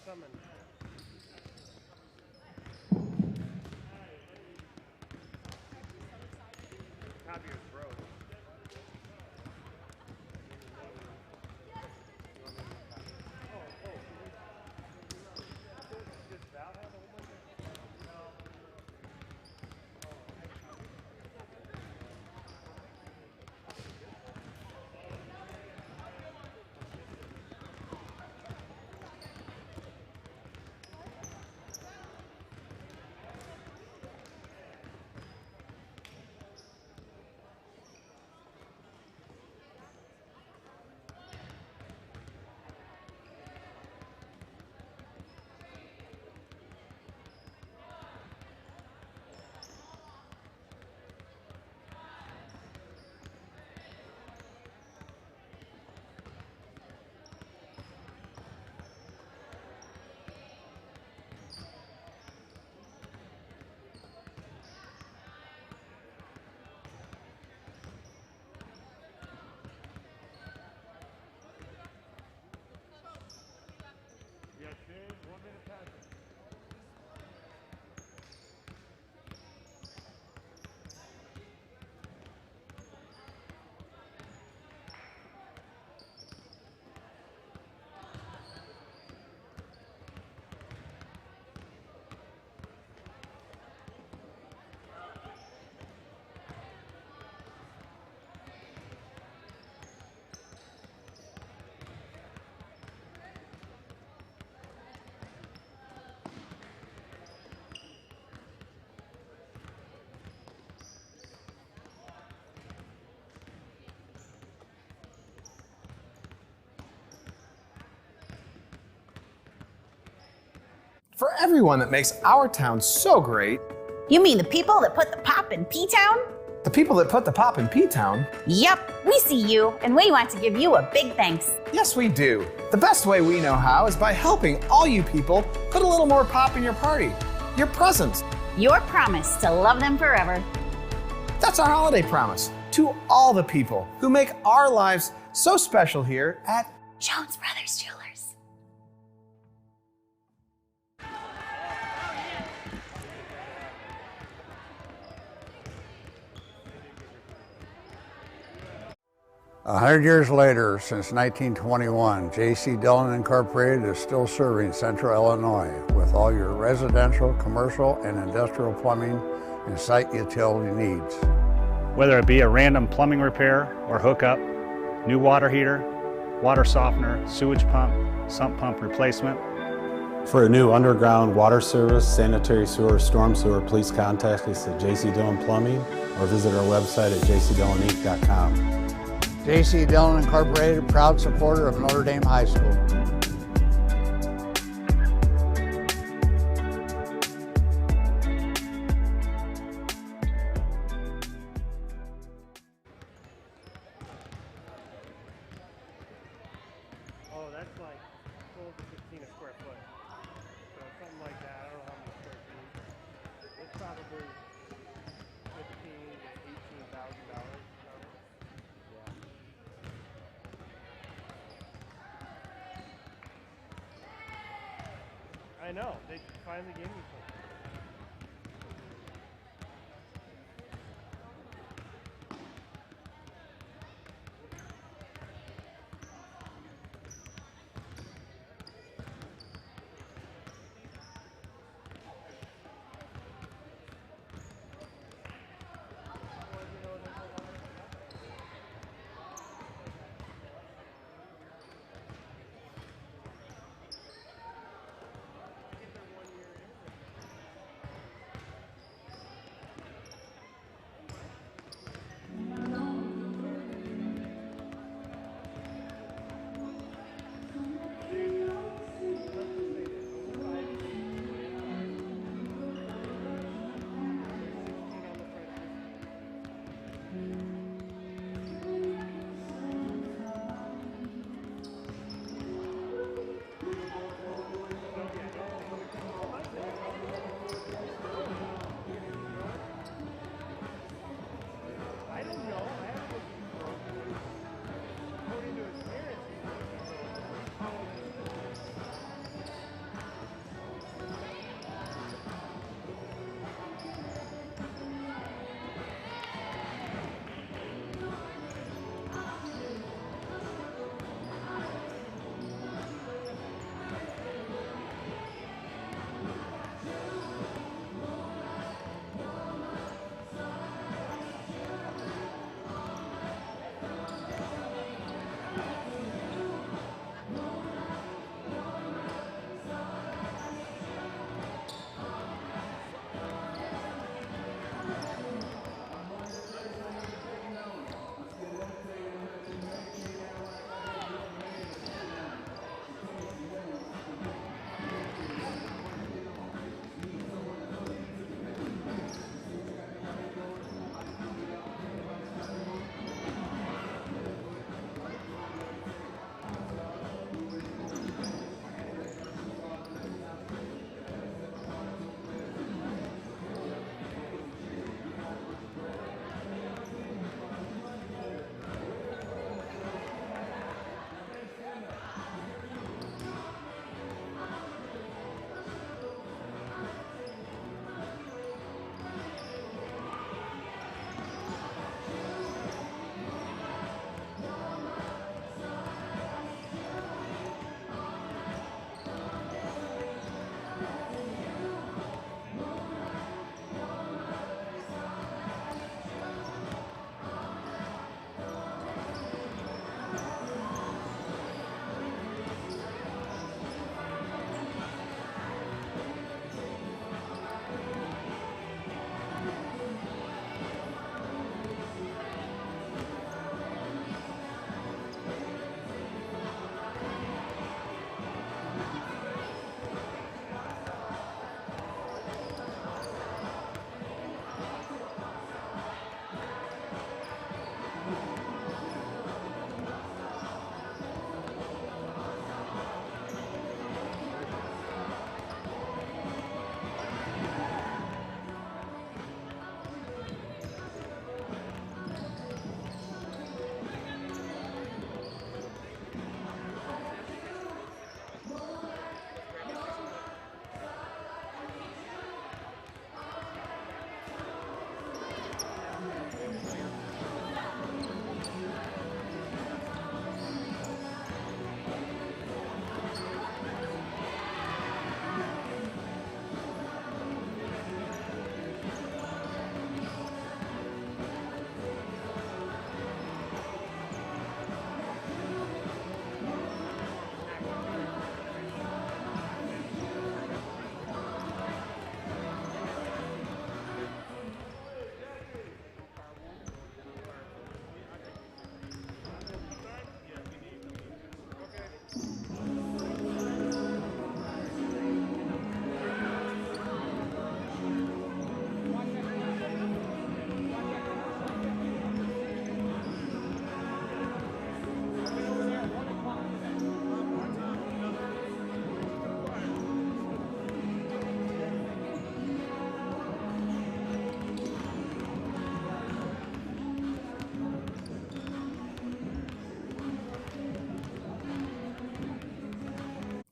coming. Top of your throat. Does Val have a whole bunch of... For everyone that makes our town so great. You mean the people that put the pop in P-Town? The people that put the pop in P-Town? Yep, we see you, and we want to give you a big thanks. Yes, we do. The best way we know how is by helping all you people put a little more pop in your party, your presents. Your promise to love them forever. That's our holiday promise to all the people who make our lives so special here at Jones Brothers Jewelers. A 100 years later, since 1921, J.C. Dillon Incorporated is still serving Central Illinois with all your residential, commercial, and industrial plumbing and site utility needs. Whether it be a random plumbing repair or hookup, new water heater, water softener, sewage pump, sump pump replacement. For a new underground water service, sanitary sewer, storm sewer, please contact us at J.C. Dillon Plumbing or visit our website at jcdilloninc.com. J.C. Dillon Incorporated, proud supporter of Notre Dame High School. Oh, that's like 12 to 15 a square foot. So something like that. I don't know how many square feet. It's probably $15,000 to $18,000. I know, they finally gave me some.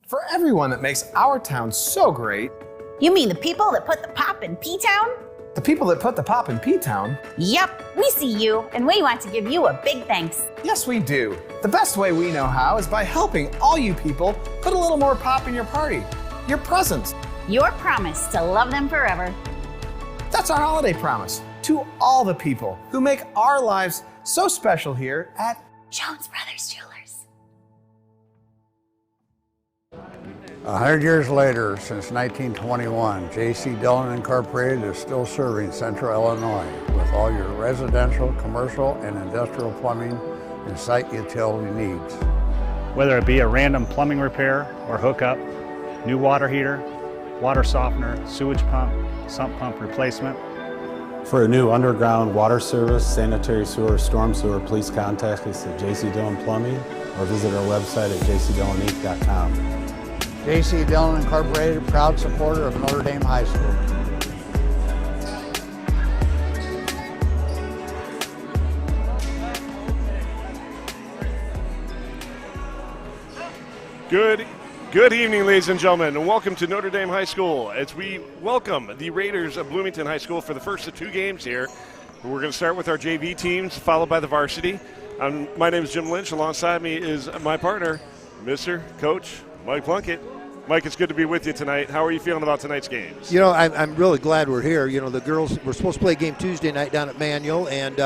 For everyone that makes our town so great. You mean the people that put the pop in P-Town? The people that put the pop in P-Town? Yep, we see you, and we want to give you a big thanks. Yes, we do. The best way we know how is by helping all you people put a little more pop in your party. Your presents. Your promise to love them forever. That's our holiday promise to all the people who make our lives so special here at Jones Brothers Jewelers. 100 years later, since 1921, J.C. Dillon Incorporated is still serving Central Illinois with all your residential, commercial, and industrial plumbing and site utility needs. Whether it be a random plumbing repair or hookup, new water heater, water softener, sewage pump, sump pump replacement. For a new underground water service, sanitary sewer, storm sewer, please contact us at J.C. Dillon Plumbing or visit our website at jcdillonique.com. J.C. Dillon Incorporated, proud supporter of Notre Dame High School. Good evening, ladies and gentlemen, and welcome to Notre Dame High School as we welcome the Raiders of Bloomington High School for the first of two games here. We're going to start with our JV teams, followed by the varsity. My name is Jim Lynch. Alongside me is my partner, Mr. Coach Mike Plunkett. Mike, it's good to be with you tonight. How are you feeling about tonight's games? You know, I'm really glad we're here. You know, the girls were supposed to play a game Tuesday night down at Manual, and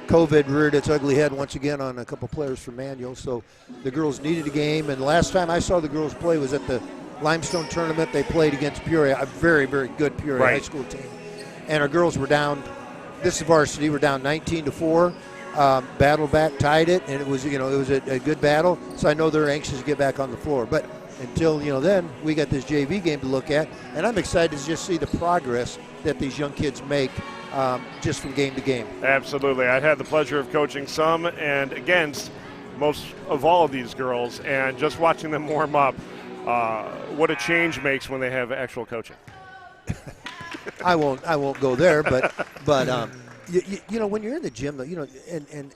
COVID reared its ugly head once again on a couple players from Manual. So the girls needed a game, and the last time I saw the girls play was at the Limestone tournament. They played against Peoria, a very, very good Peoria high school team. And our girls were down, this is varsity, we're down 19-4. Battled back, tied it, and it was a good battle. So I know they're anxious to get back on the floor. But until, then, we got this JV game to look at, and I'm excited to just see the progress that these young kids make just from game to game. Absolutely. I had the pleasure of coaching some and against most of all of these girls, and just watching them warm up, what a change makes when they have actual coaching. I won't go there, but when you're in the gym, and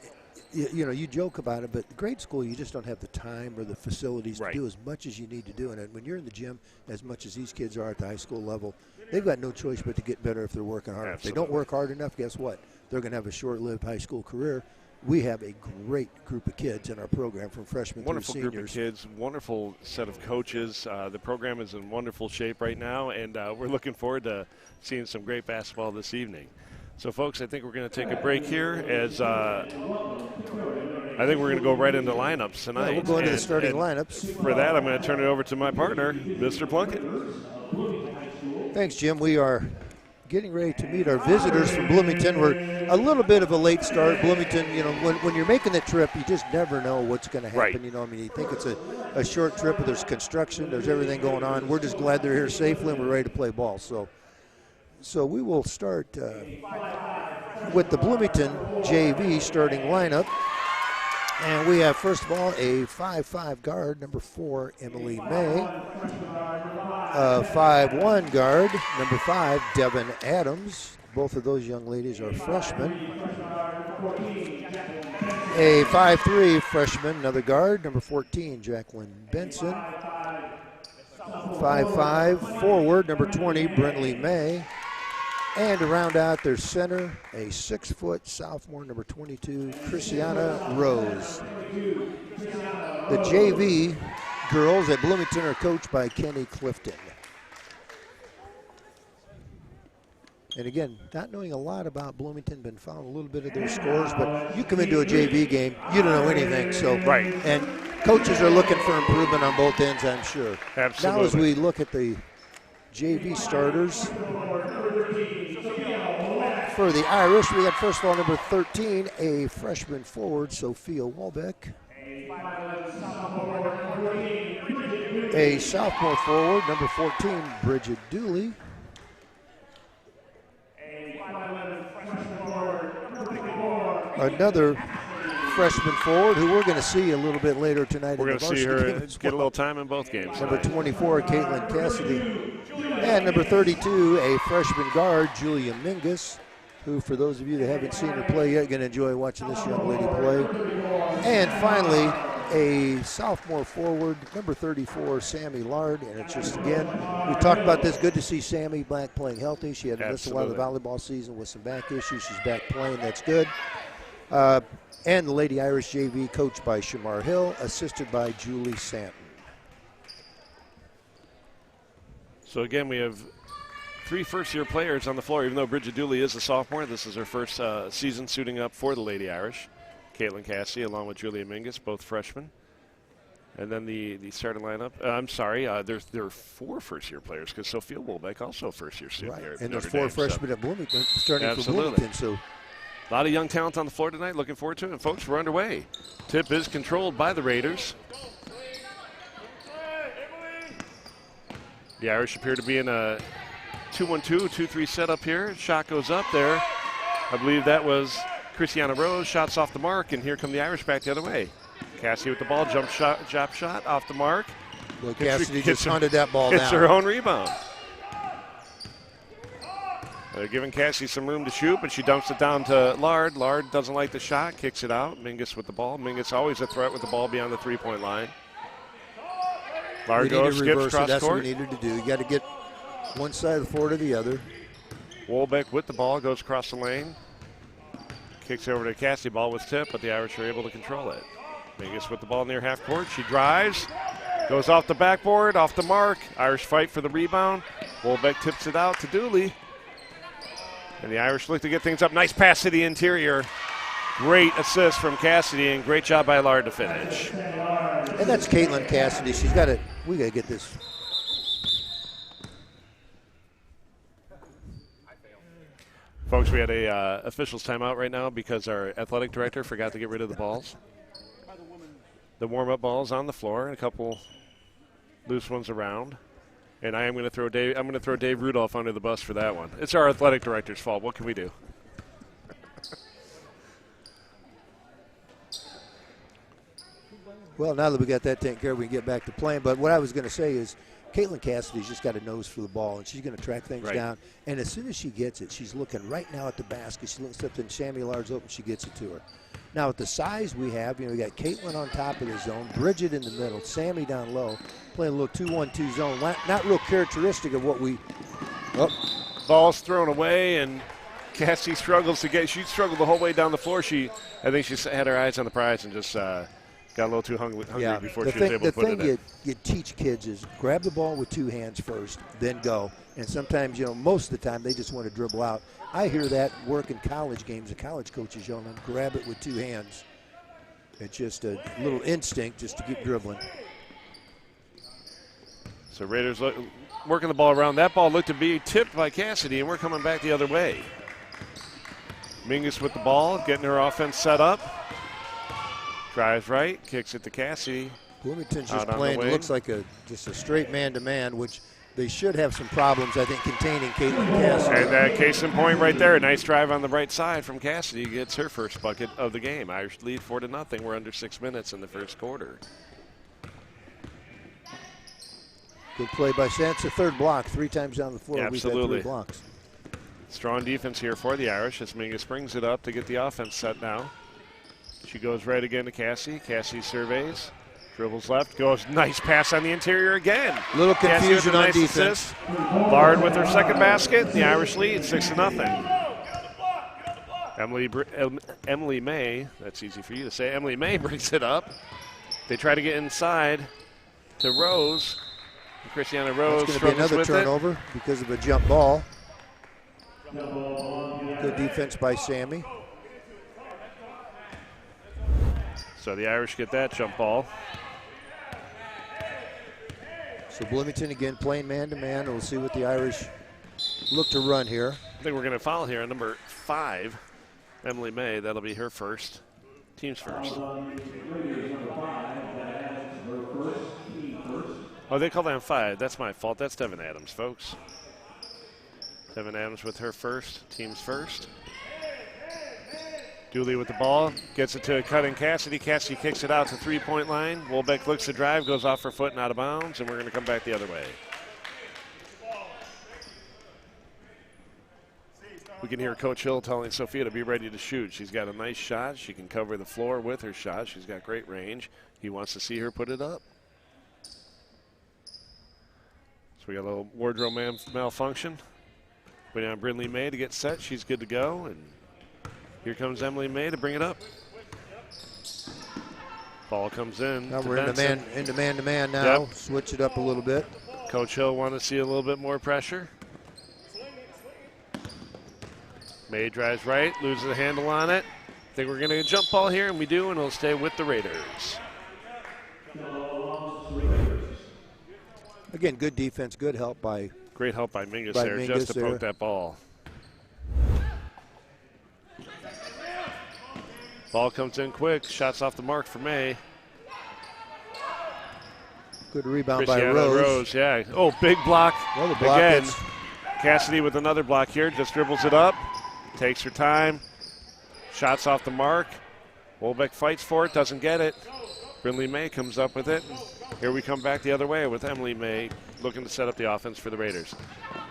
you joke about it, but grade school, you just don't have the time or the facilities to do as much as you need to do. And when you're in the gym, as much as these kids are at the high school level, they've got no choice but to get better if they're working hard. Absolutely. If they don't work hard enough, guess what? They're going to have a short-lived high school career. We have a great group of kids in our program from freshmen through seniors. Wonderful group of kids, wonderful set of coaches. The program is in wonderful shape right now, and we're looking forward to seeing some great basketball this evening. So, folks, I think we're going to take a break here as I think we're going to go right into lineups tonight. Yeah, we'll go into the starting lineups. For that, I'm going to turn it over to my partner, Mr. Plunkett. Thanks, Jim. We are getting ready to meet our visitors from Bloomington. We're a little bit of a late start. Bloomington, when you're making the trip, you just never know what's going to happen. Right. You think it's a short trip, but there's construction, there's everything going on. We're just glad they're here safely, and we're ready to play ball. So we will start with the Bloomington JV starting lineup. And we have, first of all, a 5'5" guard, number 4, Emily May. A 5'1" guard, number 5, Devin Adams. Both of those young ladies are freshmen. A 5'3" freshman, another guard, number 14, Jacqueline Benson. 5'5" forward, number 20, Brentley May. And to round out their center, a 6-foot sophomore, number 22, Christiana Rose. The JV girls at Bloomington are coached by Kenny Clifton. And again, not knowing a lot about Bloomington, been following a little bit of their scores, but you come into a JV game, you don't know anything. So, and coaches are looking for improvement on both ends, I'm sure. Absolutely. Now as we look at the JV starters, for the Irish, we got first of all number 13, a freshman forward, Sophia Walbeck. A sophomore forward, number 14, Bridget Dooley. Another freshman forward who we're going to see a little bit later tonight. We're going to see her get a little time in both games. Number 24, Caitlin Cassidy. And number 32, a freshman guard, Julia Mingus, who, for those of you that haven't seen her play yet, going to enjoy watching this young lady play. And finally, a sophomore forward, number 34, Sammy Lard. And it's just, again, we talked about this. Good to see Sammy back playing healthy. She had to miss a lot of the volleyball season with some back issues. She's back playing. That's good. And the Lady Irish JV, coached by Shamar Hill, assisted by Julie Santon. So again, we have 3 first-year players on the floor. Even though Bridget Dooley is a sophomore, this is her first season suiting up for the Lady Irish. Caitlin Cassidy along with Julia Mingus, both freshmen. And then the starting lineup. I'm sorry, there are 4 first-year players because Sophia Wolbeck also a first-year student here. And there's 4 freshmen at Bloomington starting for Bloomington. So a lot of young talent on the floor tonight. Looking forward to it. And folks, we're underway. Tip is controlled by the Raiders. The Irish appear to be in a 2-1-2, 2-3 setup here. Shot goes up there. I believe that was Christiana Rose. Shots off the mark, and here come the Irish back the other way. Cassidy with the ball, drop shot off the mark. Well, Cassidy just hunted that ball down. It's her own rebound. They're giving Cassidy some room to shoot, but she dumps it down to Lard. Lard doesn't like the shot, kicks it out. Mingus with the ball. Mingus always a threat with the ball beyond the three-point line. Lard goes, skips cross That's court. what we needed to do. You got to get one side of the floor to the other. Wolbeck with the ball, goes across the lane. Kicks over to Cassidy, ball was tipped, but the Irish are able to control it. Mingus with the ball near half court. She drives, goes off the backboard, off the mark. Irish fight for the rebound. Wolbeck tips it out to Dooley. And the Irish look to get things up. Nice pass to the interior. Great assist from Cassidy, and great job by Lard to finish. And that's Caitlin Cassidy. She's got to, we got to get this. Folks, we had a officials timeout right now because our athletic director forgot to get rid of the balls. The warm-up balls on the floor and a couple loose ones around. And I'm going to throw Dave Rudolph under the bus for that one. It's our athletic director's fault. What can we do? Well, now that we got that taken care of, we can get back to playing. But what I was going to say is Caitlin Cassidy's just got a nose for the ball, and she's going to track things down. And as soon as she gets it, she's looking right now at the basket. She looks up, and Sammy Lard's open. She gets it to her. Now, with the size we have, we got Caitlin on top of the zone, Bridget in the middle, Sammy down low, playing a little 2-1-2 zone. Not real characteristic of what we. Ball's thrown away, and Cassidy struggles to get. She struggled the whole way down the floor. I think she had her eyes on the prize and just got a little too hungry before she was able to put it in. The thing you teach kids is grab the ball with 2 hands first, then go. And sometimes, most of the time, they just want to dribble out. I hear that work in college games. The college coaches yelling them, grab it with 2 hands. It's just a little instinct just to keep dribbling. So Raiders working the ball around. That ball looked to be tipped by Cassidy, and we're coming back the other way. Mingus with the ball, getting her offense set up. Drives right, kicks it to Cassidy. Bloomington's just playing, looks like just a straight man-to-man, which they should have some problems, I think, containing Caitlin Cassidy. And that case in point right there. A nice drive on the right side from Cassidy. Gets her first bucket of the game. Irish lead 4-0. We're under 6 minutes in the first quarter. Good play by Sands. The third block, 3 times down the floor. Absolutely. We've had 3 blocks. Strong defense here for the Irish as Mingus brings it up to get the offense set now. She goes right again to Cassidy. Cassidy surveys. Dribbles left. Goes nice pass on the interior again. Little confusion on defense. Assist. Lard with her second basket. The Irish lead 6-0. Emily May, that's easy for you to say. Emily May brings it up. They try to get inside to Rose. Christiana Rose struggles with it. It's going to be another turnover because of a jump ball. Good defense by Sammy. So the Irish get that jump ball. So Bloomington again playing man-to-man. We'll see what the Irish look to run here. I think we're going to foul here on number 5, Emily May. That'll be her first. Team's first. Oh, they call that on 5. That's my fault. That's Devin Adams, folks. Devin Adams with her first. Team's first. Dooley with the ball, gets it to cutting Cassidy. Cassidy kicks it out to three-point line. Wolbeck looks to drive, goes off her foot and out of bounds, and we're going to come back the other way. We can hear Coach Hill telling Sophia to be ready to shoot. She's got a nice shot. She can cover the floor with her shot. She's got great range. He wants to see her put it up. So we got a little wardrobe malfunction. Waiting on Brindley May to get set. She's good to go. And here comes Emily May to bring it up. Ball comes in. Now we're into man-to-man now. Yep. Switch it up a little bit. Coach Hill wanted to see a little bit more pressure. May drives right, loses the handle on it. Think we're going to get a jump ball here, and we do, and it'll stay with the Raiders. Again, good defense, good help by. Great help by Mingus there, just to poke that ball. Ball comes in quick, shots off the mark for May. Good rebound Christiana by Rose. Yeah. Oh, big block. Well, the block again. is- Cassidy with another block here, just dribbles it up, takes her time, shots off the mark. Wolbeck fights for it, doesn't get it. Brindley May comes up with it. Here we come back the other way with Emily May looking to set up the offense for the Raiders.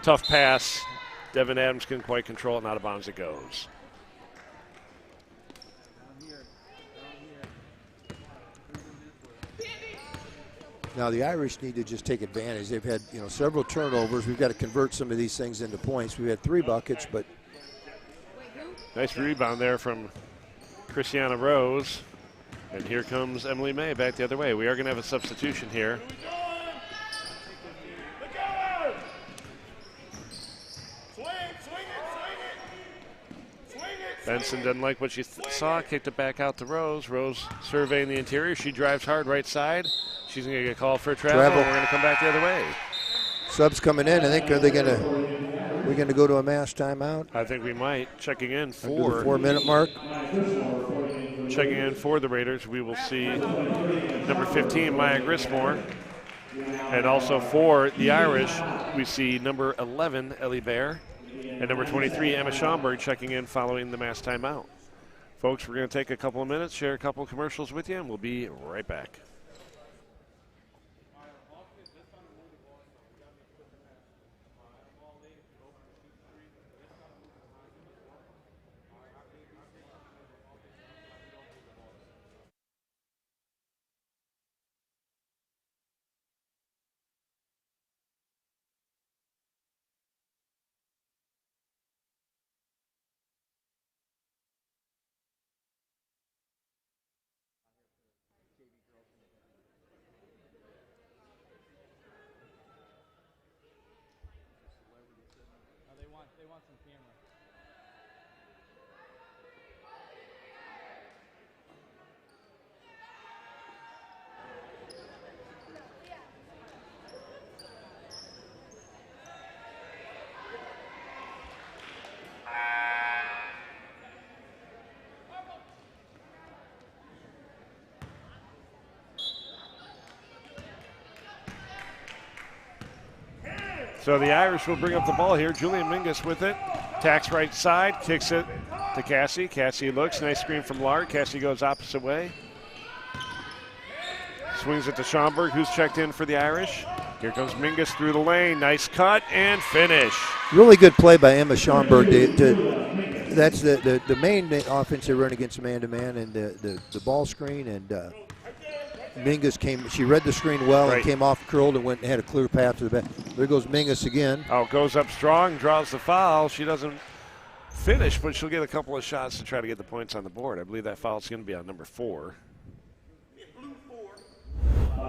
Tough pass. Devin Adams couldn't quite control it, and out of bounds it goes. Now the Irish need to just take advantage. They've had several turnovers. We've got to convert some of these things into points. We've had 3 buckets, but Nice rebound there from Christiana Rose. And here comes Emily May back the other way. We are going to have a substitution here. Benson doesn't like what she saw, kicked it back out to Rose. Rose surveying the interior. She drives hard right side. She's going to get called for a travel. And we're going to come back the other way. Subs coming in. I think we're going to go to a mass timeout. I think we might. Checking in for the 4-minute mark. Checking in for the Raiders, we will see number 15, Maya Grismore. And also for the Irish, we see number 11, Ellie Bear. And number 23, Emma Schomburg, checking in following the mass timeout. Folks, we're going to take a couple of minutes, share a couple of commercials with you, and we'll be right back. So the Irish will bring up the ball here. Julian Mingus with it. Tacks right side, kicks it to Cassie. Cassie looks, nice screen from Lard. Cassie goes opposite way. Swings it to Schomburg, who's checked in for the Irish. Here comes Mingus through the lane. Nice cut and finish. Really good play by Emma Schomburg. That's the main offense they run against man-to-man and the ball screen. And Mingus she read the screen well and came off curled and went and had a clear path to the back. There goes Mingus again. Oh, goes up strong, draws the foul. She doesn't finish, but she'll get a couple of shots to try to get the points on the board. I believe that foul is going to be on number 4.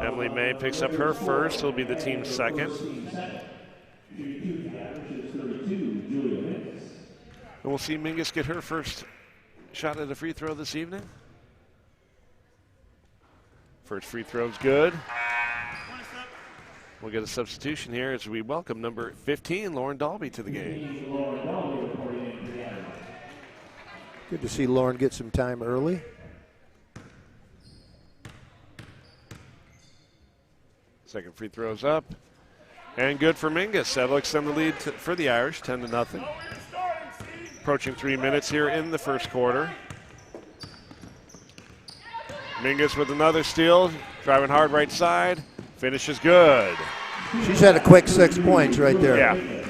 Emily May picks up her first. It'll be the team's second. And we'll see Mingus get her first shot at a free throw this evening. First free throw's good. We'll get a substitution here as we welcome number 15, Lauren Dalby, to the game. Good to see Lauren get some time early. Second free throw's up. And good for Mingus. That'll extend the lead for the Irish, 10-0. Approaching 3 minutes here in the first quarter. Mingus with another steal, driving hard right side, finishes good. She's had a quick 6 points right there. Yeah.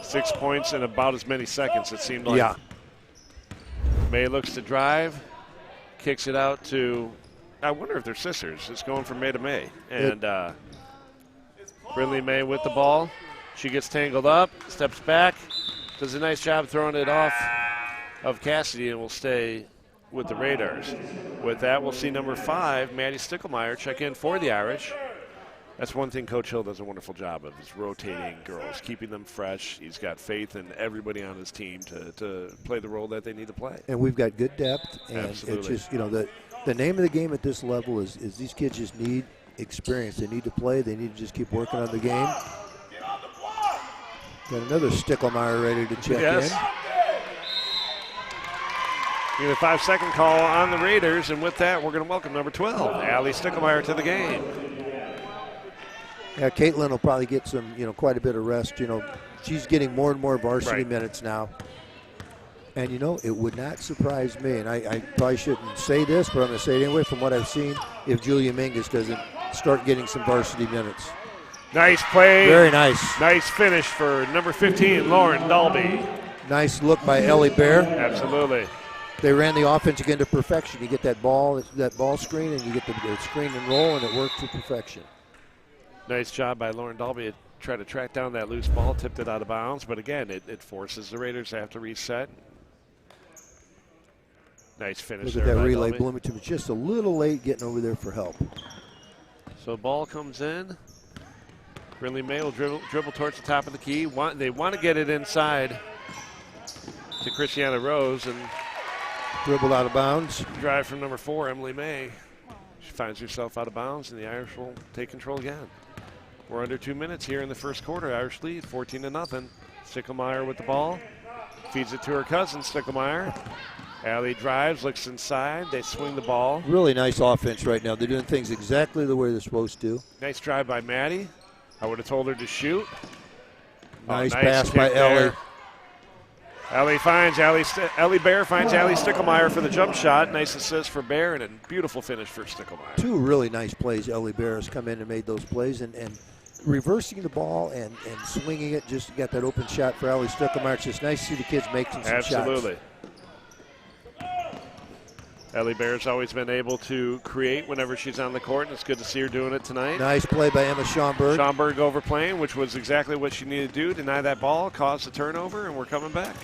6 points in about as many seconds, it seemed like. Yeah. May looks to drive, kicks it out to, I wonder if they're sisters. It's going from May to May. And Brindley May with the ball. She gets tangled up, steps back, does a nice job throwing it off of Cassidy, and will stay with the Raiders. With that, we'll see number 5, Maddie Stickelmeyer, check in for the Irish. That's one thing Coach Hill does a wonderful job of, is rotating girls, keeping them fresh. He's got faith in everybody on his team to play the role that they need to play. And we've got good depth. And Absolutely. it's just, the name of the game at this level is these kids just need experience. They need to play. They need to just keep working on the game. Got another Stickelmeyer ready to check in. Get a 5-second call on the Raiders, and with that, we're going to welcome number 12, Allie Stickelmeyer, to the game. Yeah, Caitlin will probably get some, quite a bit of rest. She's getting more and more varsity Right. minutes now. And, it would not surprise me, and I probably shouldn't say this, but I'm going to say it anyway, from what I've seen, if Julia Mingus doesn't start getting some varsity minutes. Nice play. Very nice. Nice finish for number 15, Lauren Dalby. Nice look by Ellie Bear. Absolutely. They ran the offense again to perfection. You get that ball screen, and you get the screen and roll, and it worked to perfection. Nice job by Lauren Dalby. Try to track down that loose ball, tipped it out of bounds, but again, it forces the Raiders to have to reset. Nice finish Look there at that by relay. Dalby. Bloomington was just a little late getting over there for help. So ball comes in. Brindley May will dribble towards the top of the key. They want to get it inside to Christiana Rose, and dribbled out of bounds. Drive from number 4, Emily May. She finds herself out of bounds, and the Irish will take control again. We're under 2 minutes here in the first quarter. Irish lead 14-0. Stickelmeyer with the ball. Feeds it to her cousin, Stickelmeyer. Allie drives, looks inside. They swing the ball. Really nice offense right now. They're doing things exactly the way they're supposed to. Nice drive by Maddie. I would have told her to shoot. Nice pass by Ellie. Ellie Bear finds Allie Stickelmeyer for the jump shot. Nice assist for Bear, and a beautiful finish for Stickelmeyer. 2 really nice plays. Ellie Bear has come in and made those plays, and reversing the ball and swinging it. Just got that open shot for Allie Stickelmeyer. It's just nice to see the kids making some shots. Absolutely. Ellie Bear's always been able to create whenever she's on the court, and it's good to see her doing it tonight. Nice play by Emma Schomburg. Schomburg overplaying, which was exactly what she needed to do. Deny that ball, cause the turnover, and we're coming back.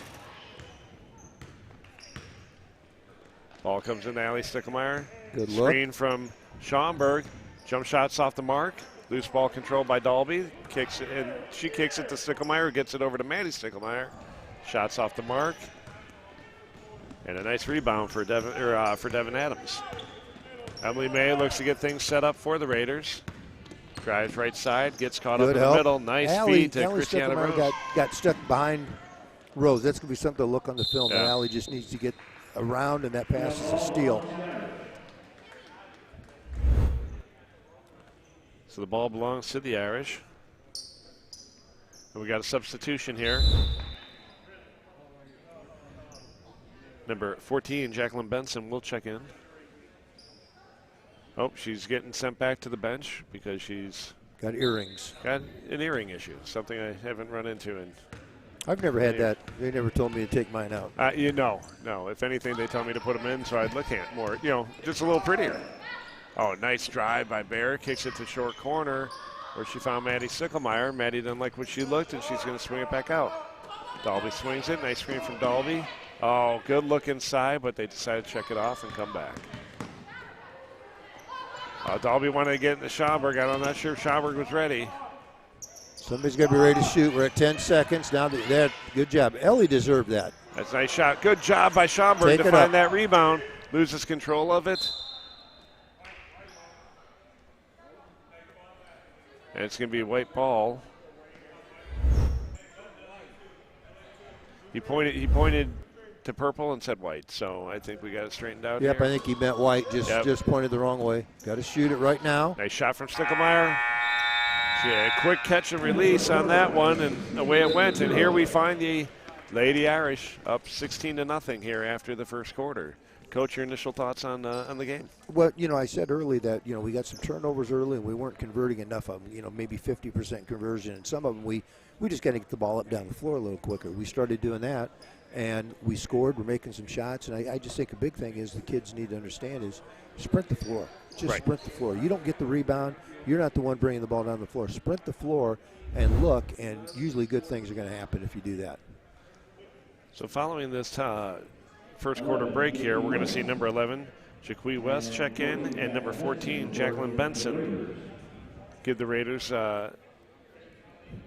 Ball comes in to Allie Stickelmeyer. Good look. Screen from Schomburg. Jump shots off the mark. Loose ball controlled by Dalby. Kicks it, and she kicks it to Stickelmeyer, gets it over to Maddie Stickelmeyer. Shots off the mark. And a nice rebound for Devin Adams. Emily May looks to get things set up for the Raiders. Drives right side, gets caught up in the middle. Nice feed to Christiana Rose. Got stuck behind Rose. That's going to be something to look on the film. Yeah. Allie just needs to get around, and that pass is a steal. So the ball belongs to the Irish. And we got a substitution here. Number 14, Jacqueline Benson, will check in. Oh, she's getting sent back to the bench because she's got earrings. Got an earring issue, something I haven't run into in. I've never had that. They never told me to take mine out. No. If anything, they tell me to put them in so I'd look at more, just a little prettier. Oh, nice drive by Bear. Kicks it to short corner where she found Maddie Stickelmeyer. Maddie didn't like what she looked, and she's going to swing it back out. Dalby swings it. Nice screen from Dalby. Oh, good look inside, but they decided to check it off and come back. Dalby wanted to get into Schomburg. I'm not sure if Schomburg was ready. Somebody's got to be ready to shoot. We're at 10 seconds. Now that good job. Ellie deserved that. That's a nice shot. Good job by Schomburg to find that rebound. Loses control of it. And it's going to be a white ball. He pointed to purple and said white, so I think we got it straightened out Yep, here. I think he meant white, just pointed the wrong way. Got to shoot it right now. Nice shot from Stickelmeyer. She had a quick catch and release on that one, and away it went. And here we find the Lady Irish up 16-0 here after the first quarter. Coach, your initial thoughts on the game? Well, I said early that, we got some turnovers early and we weren't converting enough of them, maybe 50% conversion. And some of them we just got to get the ball up down the floor a little quicker. We started doing that. and we scored. We're making some shots, and I just think a big thing is the kids need to understand is sprint the floor. Just sprint the floor. You don't get the rebound. You're not the one bringing the ball down the floor. Sprint the floor and look, and usually good things are going to happen if you do that. So following this first quarter break here, we're going to see number 11, Jaquee West, check in, and number 14, Jacqueline Benson, give the Raiders a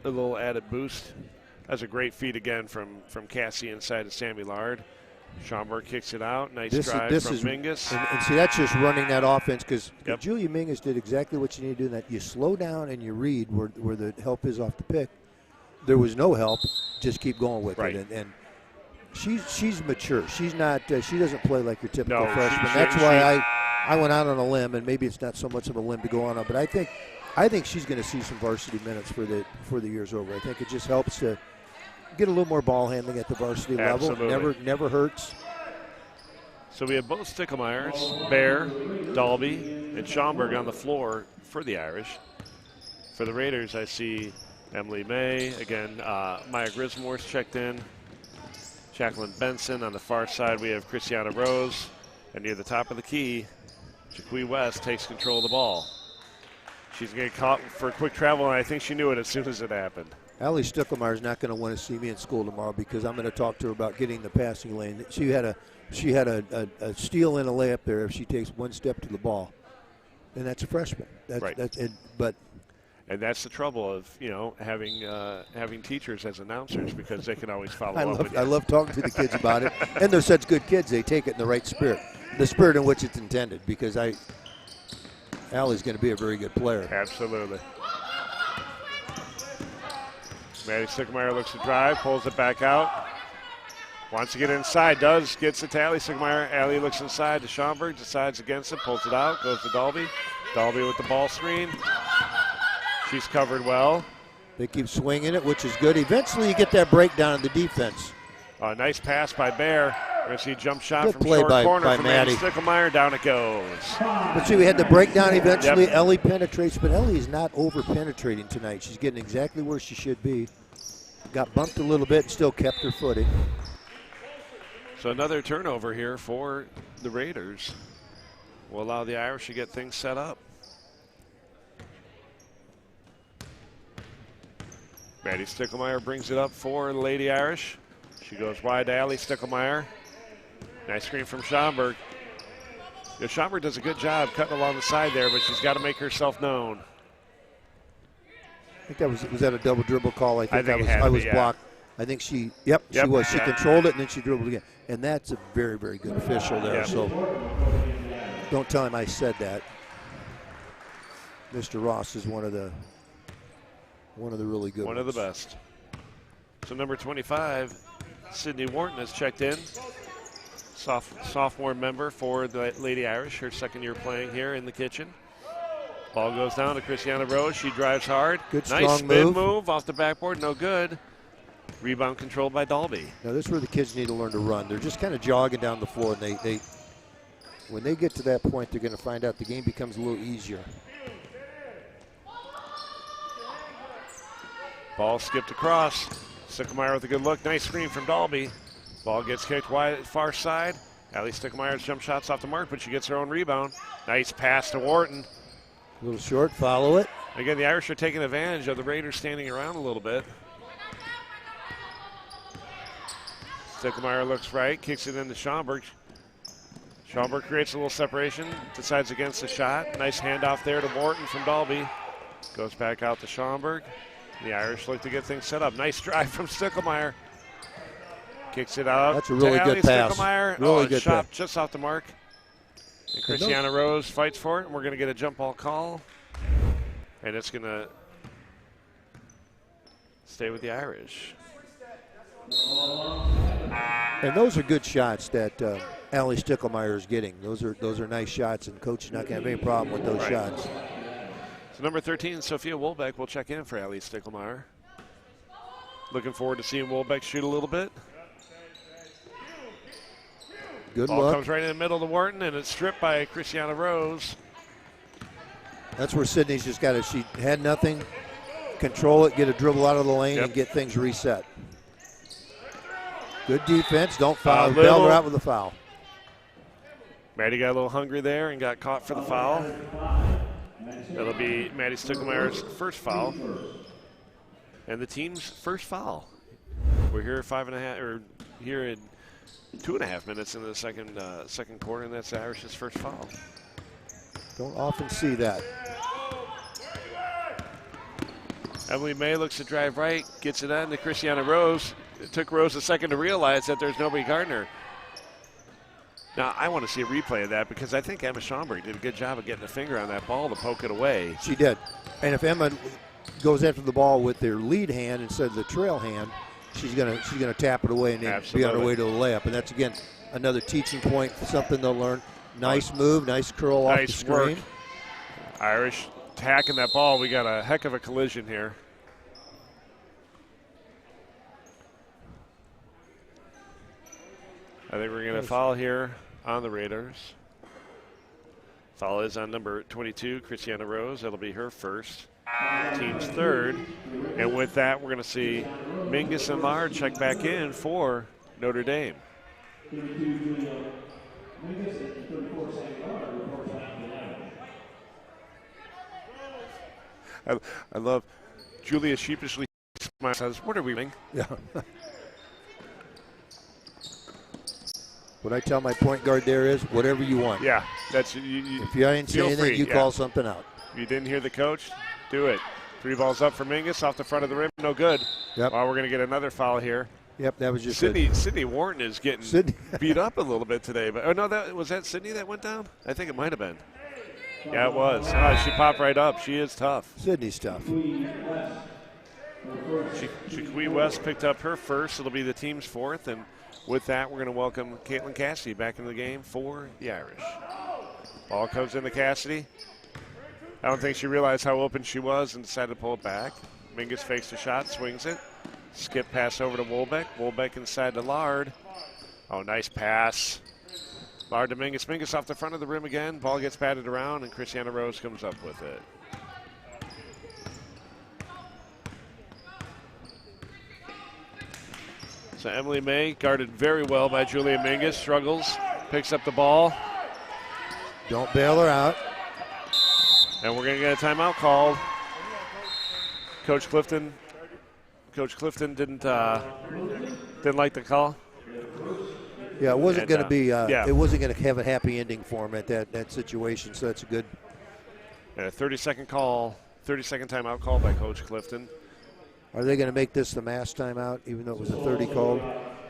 little added boost. That's a great feed again from Cassie inside of Sammy Lard. Schaumburg kicks it out. Nice drive from Mingus. And see, that's just running that offense because Julia Mingus did exactly what you need to do in that. You slow down and you read where the help is off the pick. There was no help. Just keep going with it. And she's mature. She's not. She doesn't play like your typical freshman. That's why I went out on a limb, and maybe it's not so much of a limb to go on, but I think she's going to see some varsity minutes for the year's over. I think it just helps to get a little more ball handling at the varsity level. Never hurts. So we have both Sticklemeyers, Bear, Dalby, and Schaumburg on the floor for the Irish. For the Raiders, I see Emily May. Again, Maya Grismore's checked in. Jacqueline Benson. On the far side, we have Christiana Rose. And near the top of the key, Jaquee West takes control of the ball. She's going to get caught for a quick travel, and I think she knew it as soon as it happened. Allie Sticklemeyer is not going to want to see me in school tomorrow because I'm going to talk to her about getting the passing lane. She had a steal and a layup there if she takes one step to the ball, and that's a freshman. And that's the trouble of having teachers as announcers because they can always follow up with you. I love talking to the kids about it, and they're such good kids. They take it in the right spirit, the spirit in which it's intended. Because Allie's going to be a very good player. Absolutely. Maddie Stickmeyer looks to drive, pulls it back out. Wants to get inside, gets it to Allie Stickmeyer. Allie looks inside to Schaumburg, decides against it, pulls it out, goes to Dalby. Dalby with the ball screen. She's covered well. They keep swinging it, which is good. Eventually you get that breakdown in the defense. A nice pass by Bear. We're going to see a jump shot good from play short corner by from Maddie Stickmeyer. Down it goes. But see, we had the breakdown eventually. Yep. Ellie penetrates, but Ellie is not over-penetrating tonight. She's getting exactly where she should be. Got bumped a little bit and still kept her footing. So another turnover here for the Raiders will allow the Irish to get things set up. Maddie Sticklemeyer brings it up for the Lady Irish. She goes wide to Allie Sticklemeyer. Nice screen from Schaumburg. Schaumburg does a good job cutting along the side there, but she's got to make herself known. I think that was that a double dribble call? I think I was blocked. I think she was. She controlled it and then she dribbled again. And that's a very, very good official there. Yep. So don't tell him I said that. Mr. Ross is one of the really good ones. One of the best. So number 25, Sydney Wharton has checked in. Sophomore member for the Lady Irish, her second year playing here in the kitchen. Ball goes down to Christiana Rose. She drives hard. Good nice strong move off the backboard. No good. Rebound controlled by Dalby. Now this is where the kids need to learn to run. They're just kind of jogging down the floor, and they when they get to that point, they're going to find out the game becomes a little easier. Ball skipped across. Stickmeyer with a good look. Nice screen from Dalby. Ball gets kicked wide at the far side. Allie Stickmeyer's jump shot's off the mark, but she gets her own rebound. Nice pass to Wharton. A little short, follow it. Again, the Irish are taking advantage of the Raiders standing around a little bit. Stickmeyer looks right, kicks it into Schaumburg. Schaumburg creates a little separation, decides against the shot. Nice handoff there to Wharton from Dalby. Goes back out to Schaumburg. The Irish look to get things set up. Nice drive from Stickmeyer. Kicks it out. That's a really good pass. Stickmeyer. Really good shot pass. Just off the mark. And Christiana Rose fights for it, and we're going to get a jump ball call. And it's going to stay with the Irish. And those are good shots that Allie Sticklemeyer is getting. Those are nice shots, and coach is not going to have any problem with those shots. So number 13, Sophia Wolbeck will check in for Allie Sticklemeyer. Looking forward to seeing Wolbeck shoot a little bit. Good Ball look. Comes right in the middle to Wharton, and it's stripped by Christiana Rose. That's where Sydney's just got to, she had nothing, control it, get a dribble out of the lane, and get things reset. Good defense. Don't foul. Little. Bail her out with a foul. Maddie got a little hungry there and got caught for the foul. That'll be Maddie Stuckelmeyer's first foul. And the team's first foul. We're here 2.5 minutes into the second quarter, and that's Irish's first foul. Don't often see that. Emily May looks to drive right, gets it on to Christiana Rose. It took Rose a second to realize that there's nobody guarding her. Now, I want to see a replay of that because I think Emma Schomburg did a good job of getting a finger on that ball to poke it away. She did. And if Emma goes after the ball with their lead hand instead of the trail hand, she's gonna tap it away and then be on her way to the layup. And that's, again, another teaching point, something they'll learn. Nice move, nice curl off the screen. Work. Irish attacking that ball. We got a heck of a collision here. I think we're going to foul here on the Raiders. Foul is on number 22, Christiana Rose. That'll be her first. Team's third. And with that, we're going to see Mingus and Lard check back in for Notre Dame. I love Julia sheepishly says, "What are we doing?" Yeah. What I tell my point guard there is, whatever you want. Yeah, that's if you didn't say anything, you call something out. If you didn't hear the coach, do it. 3 balls up for Mingus off the front of the rim, no good. Yep. Well, we're going to get another foul here. Yep, that was just Sydney Wharton is getting beat up a little bit today. But was that Sydney that went down? I think it might have been. Yeah, it was. She popped right up. She is tough. Sydney's tough. Shaquille West picked up her first. It'll be the team's fourth. And with that, we're going to welcome Caitlin Cassidy back into the game for the Irish. Ball comes into Cassidy. I don't think she realized how open she was and decided to pull it back. Mingus fakes the shot, swings it. Skip pass over to Wolbeck. Wolbeck inside to Lard. Oh, nice pass. Lard to Mingus. Mingus off the front of the rim again. Ball gets batted around, and Christiana Rose comes up with it. So Emily May, guarded very well by Julia Mingus, struggles, picks up the ball. Don't bail her out. And we're going to get a timeout called. Coach Clifton didn't like the call. Yeah, it wasn't going to be. Yeah. It wasn't going to have a happy ending for him at that situation. So that's a good. And a 30-second timeout call by Coach Clifton. Are they going to make this the mass timeout, even though it was a 30 call?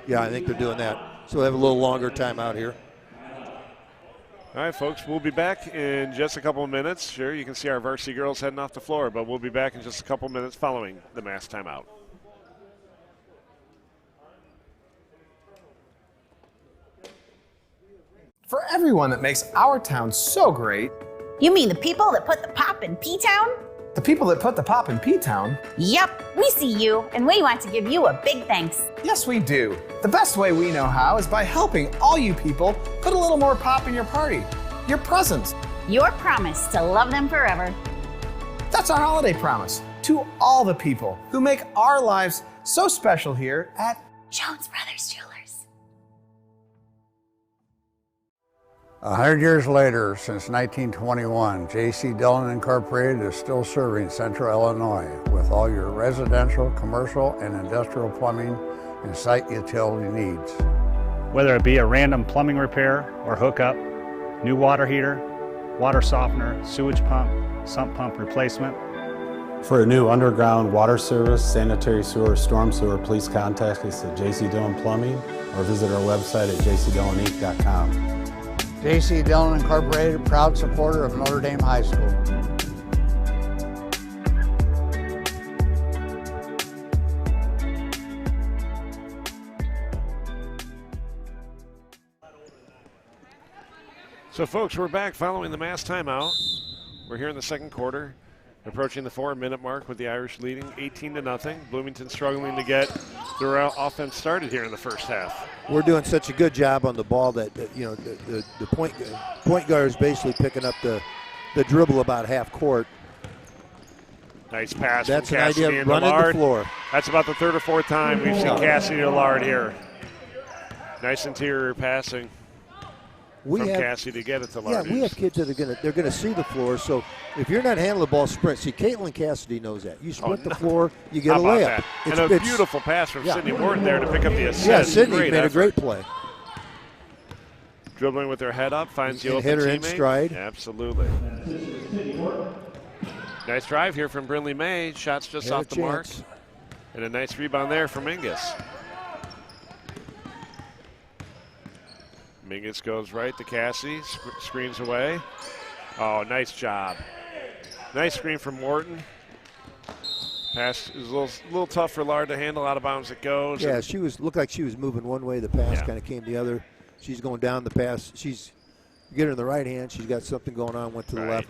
Yeah, I think they're doing that. So they have a little longer timeout here. All right, folks, we'll be back in just a couple of minutes. Sure, you can see our varsity girls heading off the floor, but we'll be back in just a couple of minutes following the mass timeout. For everyone that makes our town so great. You mean the people that put the pop in P-Town? The people that put the pop in P-Town? Yep, we see you, and we want to give you a big thanks. Yes, we do. The best way we know how is by helping all you people put a little more pop in your party, your presents. Your promise to love them forever. That's our holiday promise to all the people who make our lives so special here at Jones Brothers Jewelers. 100 years later, since 1921, J.C. Dillon Incorporated is still serving Central Illinois with all your residential, commercial, and industrial plumbing and site utility needs. Whether it be a random plumbing repair or hookup, new water heater, water softener, sewage pump, sump pump replacement. For a new underground water service, sanitary sewer, storm sewer, please contact us at J.C. Dillon Plumbing or visit our website at jcdilloninc.com. J.C. Dillon Incorporated, proud supporter of Notre Dame High School. So, folks, we're back following the mass timeout. We're here in the second quarter, approaching the 4-minute mark with the Irish leading 18-0. Bloomington struggling to get their offense started here in the first half. We're doing such a good job on the ball that the point guard is basically picking up the dribble about half court. Nice pass That's from an Cassidy idea, into running Lard. the floor. That's about the third or fourth time we've seen Cassidy to Lard here. Nice interior passing from Cassie to get it to Lardus. Yeah, we have kids that they're gonna see the floor. So if you're not handling the ball, sprint. See, Caitlin Cassidy knows that. You sprint the floor, you get a layup. And a beautiful pass from Sydney Morton there to pick up the assist. Yeah, Sydney made a great play. Dribbling with her head up, finds the open hit her teammate. in stride. Absolutely. Nice drive here from Brinley May. Shots just off the mark. And a nice rebound there from Mingus. Mingus goes right to Cassie, screens away. Oh, nice job. Nice screen from Morton. Pass is a little tough for Lard to handle. Out of bounds it goes. Yeah, looked like she was moving one way. The pass kind of came the other. She's going down the pass. She's get her in the right hand. She's got something going on. Went to the left.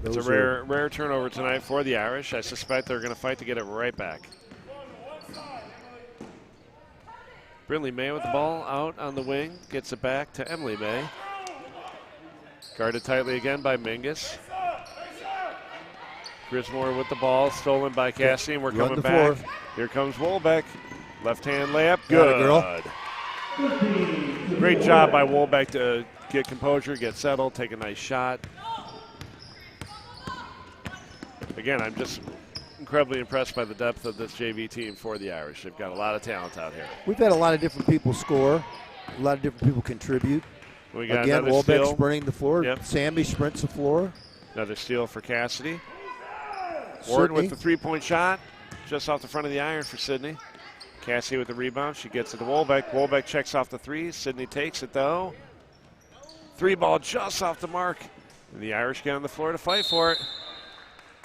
It's a rare turnover tonight for the Irish. I suspect they're going to fight to get it right back. Brinley May with the ball out on the wing. Gets it back to Emily May. Guarded tightly again by Mingus. Grismore with the ball. Stolen by Cassie, and we're coming back. Here comes Wolbeck. Left-hand layup. Good. Girl. Great job by Wolbeck to get composure, get settled, take a nice shot. Again, I'm just incredibly impressed by the depth of this JV team for the Irish. They've got a lot of talent out here. We've had a lot of different people score, a lot of different people contribute. We got again, Wolbeck steal. Sprinting the floor. Yep. Sammy sprints the floor. Another steal for Cassidy. Wharton with the three-point shot, just off the front of the iron for Sydney. Cassie with the rebound. She gets it to Wolbeck. Wolbeck checks off the three. Sydney takes it, though. Three ball just off the mark. And the Irish get on the floor to fight for it.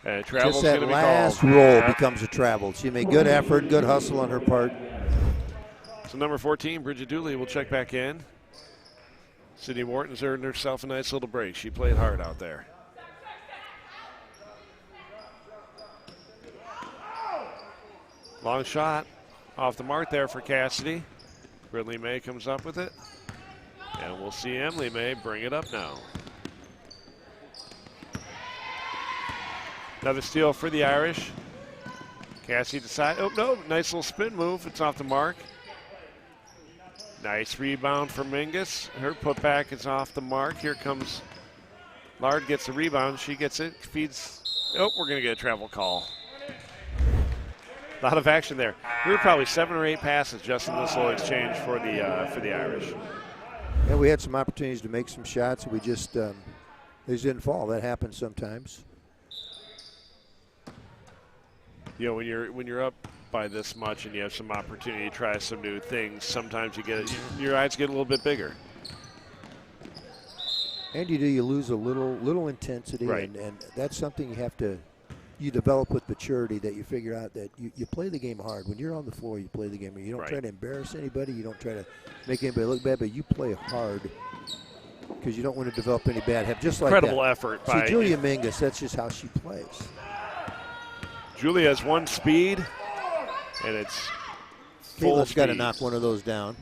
And travel's going to be called. Just that last roll becomes a travel. She made good effort, good hustle on her part. So number 14, Bridget Dooley, will check back in. Sydney Wharton's earned herself a nice little break. She played hard out there. Long shot. Off the mark there for Cassidy. Brinley May comes up with it. And we'll see Emily May bring it up now. Another steal for the Irish. Cassie decides, oh no, nice little spin move. It's off the mark. Nice rebound for Mingus. Her putback is off the mark. Here comes Lard, gets the rebound. She gets it, feeds. Oh, we're going to get a travel call. A lot of action there. We were probably 7 or 8 passes just in this little exchange for the Irish. And we had some opportunities to make some shots. We just they just didn't fall. That happens sometimes. You know, when you're up by this much and you have some opportunity to try some new things, sometimes your eyes get a little bit bigger. And you lose a little intensity, right. and that's something you develop with maturity, that you figure out that you play the game hard. When you're on the floor, you play the game. You don't try to embarrass anybody. You don't try to make anybody look bad, but you play hard because you don't want to develop any bad habits. Just like incredible effort by Julia Mingus, that's just how she plays. Julia has one speed, and it's full Caitlin's got to speed. knock one of those down.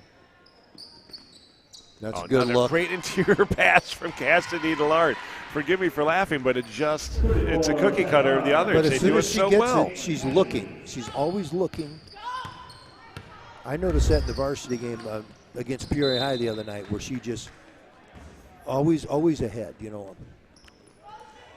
That's a Oh, good look. Great interior pass from Cassidy to Lard. Forgive me for laughing, but it's a cookie cutter of the others. But they as soon do as it she so gets well. it, she's looking. She's always looking. I noticed that in the varsity game against Peoria High the other night, where she just always ahead, you know.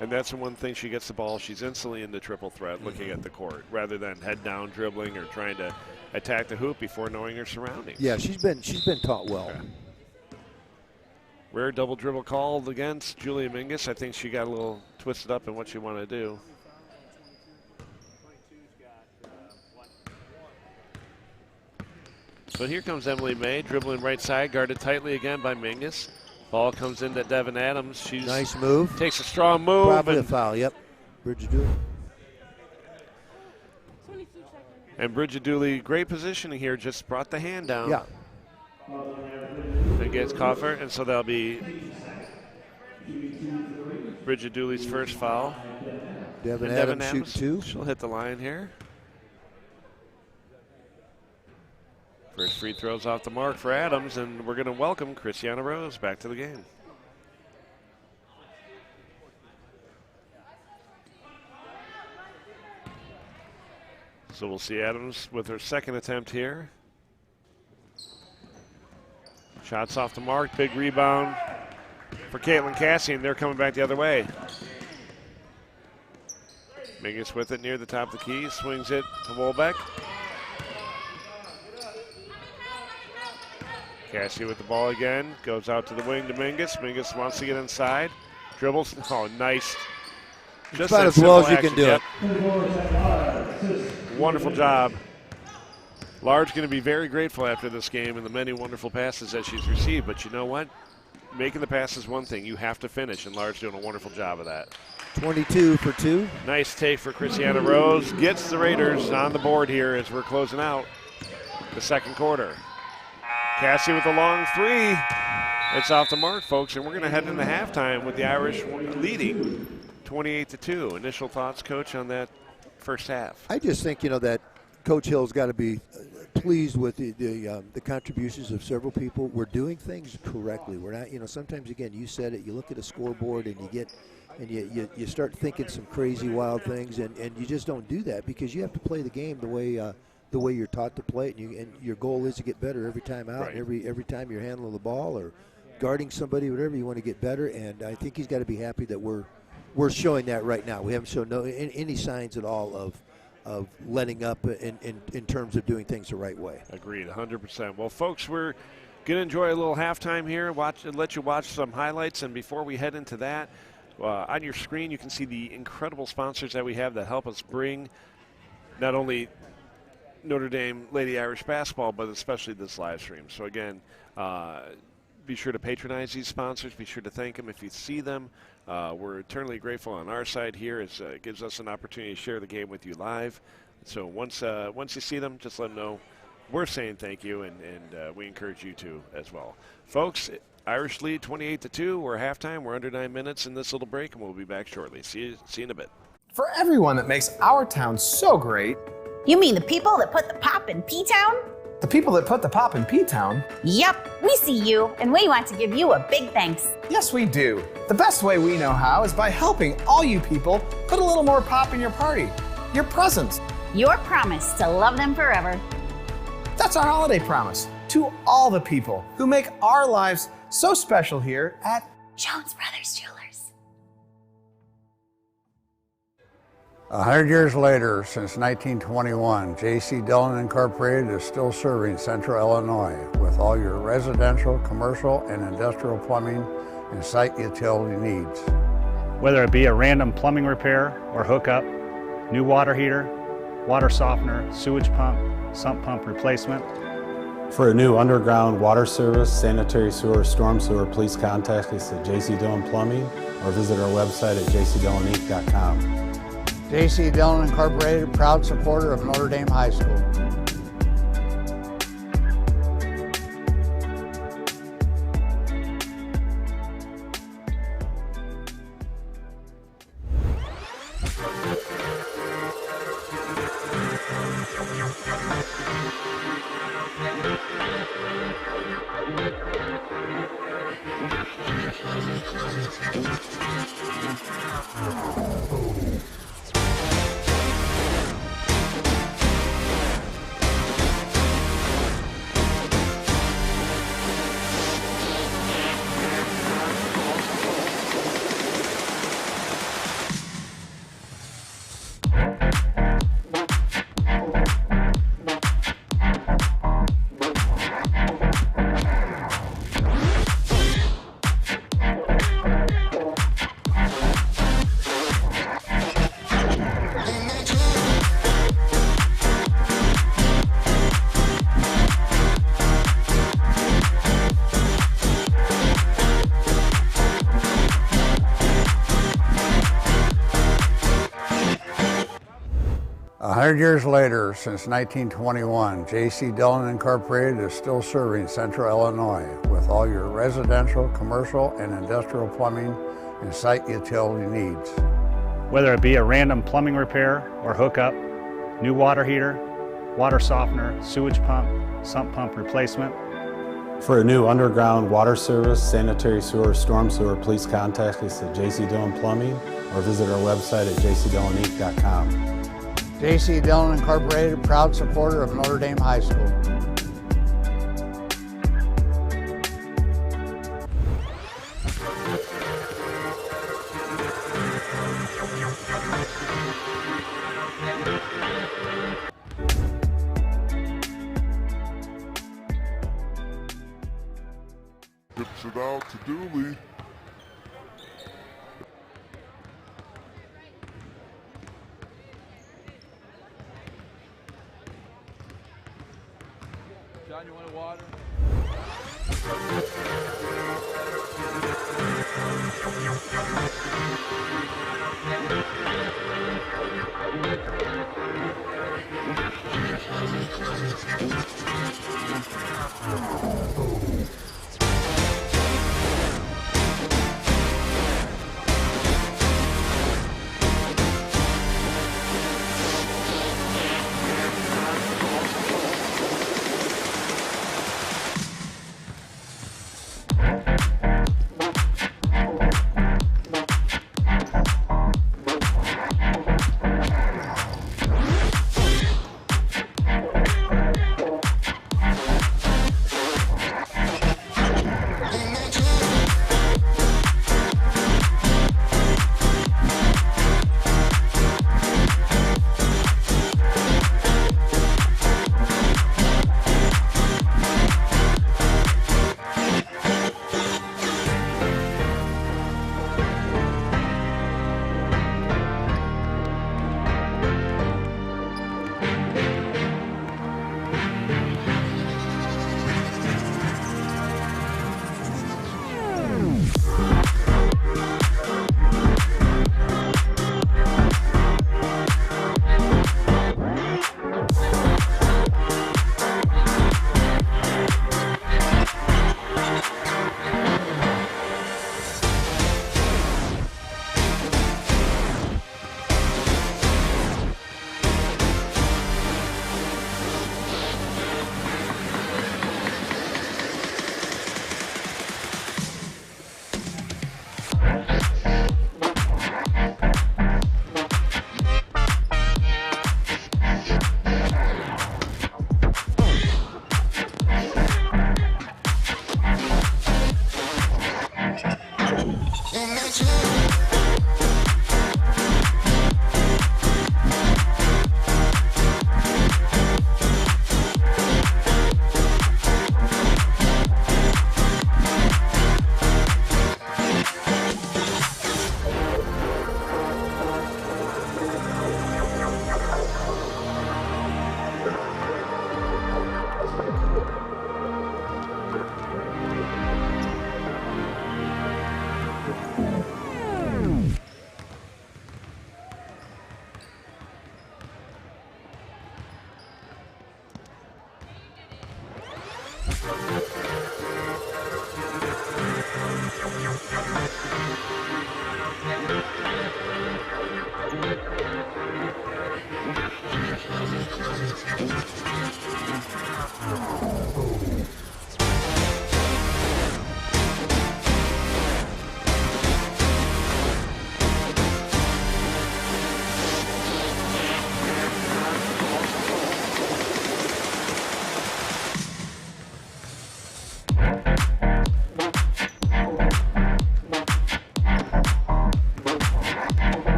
And that's the one thing, she gets the ball, she's instantly in the triple threat looking at the court, rather than head down dribbling or trying to attack the hoop before knowing her surroundings. Yeah, she's been taught well. Okay. Rare double dribble called against Julia Mingus. I think she got a little twisted up in what she wanted to do. So here comes Emily May, dribbling right side, guarded tightly again by Mingus. Ball comes into Devin Adams. She's nice move. Takes a strong move. Probably a foul, yep. Bridget Dooley. And Bridget Dooley, great positioning here, just brought the hand down. Yeah. And gets Coffer, and so that'll be Bridget Dooley's first foul. Devin Adams shoot two. She'll hit the line here. First free throws off the mark for Adams, and we're going to welcome Christiana Rose back to the game. So we'll see Adams with her second attempt here. Shots off the mark. Big rebound for Caitlin Cassie, and they're coming back the other way. Mingus with it near the top of the key. Swings it to Wolbeck. Cassie with the ball again. Goes out to the wing to Mingus. Mingus wants to get inside. Dribbles. Oh, nice. Just about as well as you can do it. Wonderful job. Large going to be very grateful after this game and the many wonderful passes that she's received. But you know what? Making the pass is one thing. You have to finish, and Large doing a wonderful job of that. 22 for 2. Nice take for Christiana Rose. Gets the Raiders on the board here as we're closing out the second quarter. Cassie with a long three. It's off the mark, folks, and we're going to head into halftime with the Irish leading 28-2. Initial thoughts, Coach, on that first half? I just think, that Coach Hill's got to be pleased with the contributions of several people. We're doing things correctly. We're not, sometimes, again, you said it, you look at a scoreboard and you start thinking some crazy, wild things, and you just don't do that because you have to play the game the way you're taught to play it, and your goal is to get better every time out. Right. Every time you're handling the ball or guarding somebody, whatever, you want to get better, and I think he's got to be happy that we're showing that right now. We haven't shown any signs at all of letting up in terms of doing things the right way. Agreed, 100%. Well, folks, we're going to enjoy a little halftime here, let you watch some highlights, and before we head into that, on your screen you can see the incredible sponsors that we have that help us bring not only Notre Dame Lady Irish basketball, but especially this live stream. So again, be sure to patronize these sponsors. Be sure to thank them if you see them. We're eternally grateful on our side here. It gives us an opportunity to share the game with you live. So once you see them, just let them know we're saying thank you, and we encourage you to as well. Folks, Irish lead 28-2. We're at halftime. We're under 9 minutes in this little break, and we'll be back shortly. See you in a bit. For everyone that makes our town so great. You mean the people that put the pop in P-Town? The people that put the pop in P-Town? Yep, we see you, and we want to give you a big thanks. Yes, we do. The best way we know how is by helping all you people put a little more pop in your party. Your presents. Your promise to love them forever. That's our holiday promise to all the people who make our lives so special here at Jones Brothers Jewelers. 100 years later, since 1921, J.C. Dillon Incorporated is still serving Central Illinois with all your residential, commercial, and industrial plumbing and site utility needs. Whether it be a random plumbing repair or hookup, new water heater, water softener, sewage pump, sump pump replacement. For a new underground water service, sanitary sewer, storm sewer, please contact us at J.C. Dillon Plumbing or visit our website at jcdillonique.com. J.C. Dillon Incorporated, proud supporter of Notre Dame High School. A 100 years later, since 1921, J.C. Dillon Incorporated is still serving Central Illinois with all your residential, commercial, and industrial plumbing and site utility needs. Whether it be a random plumbing repair or hookup, new water heater, water softener, sewage pump, sump pump replacement. For a new underground water service, sanitary sewer, storm sewer, please contact us at J.C. Dillon Plumbing or visit our website at jcdillonique.com. J.C. Dillon Incorporated, proud supporter of Notre Dame High School. to Dooley. John, you want water?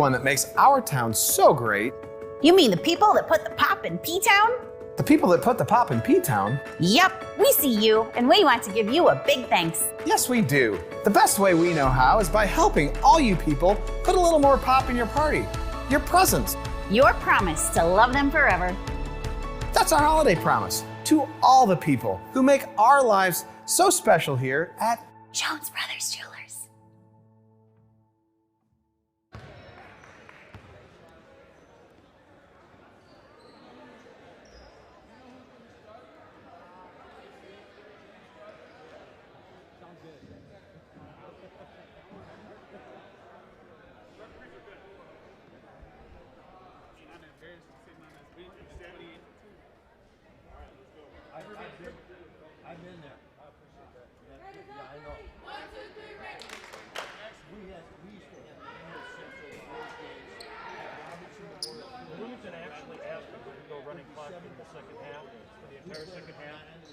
everyone that makes our town so great. You mean the people that put the pop in P-Town? The people that put the pop in P-Town? Yep, we see you, and we want to give you a big thanks. Yes, we do. The best way we know how is by helping all you people put a little more pop in your party. Your presents. Your promise to love them forever. That's our holiday promise to all the people who make our lives so special here at Jones Brothers Jewelers.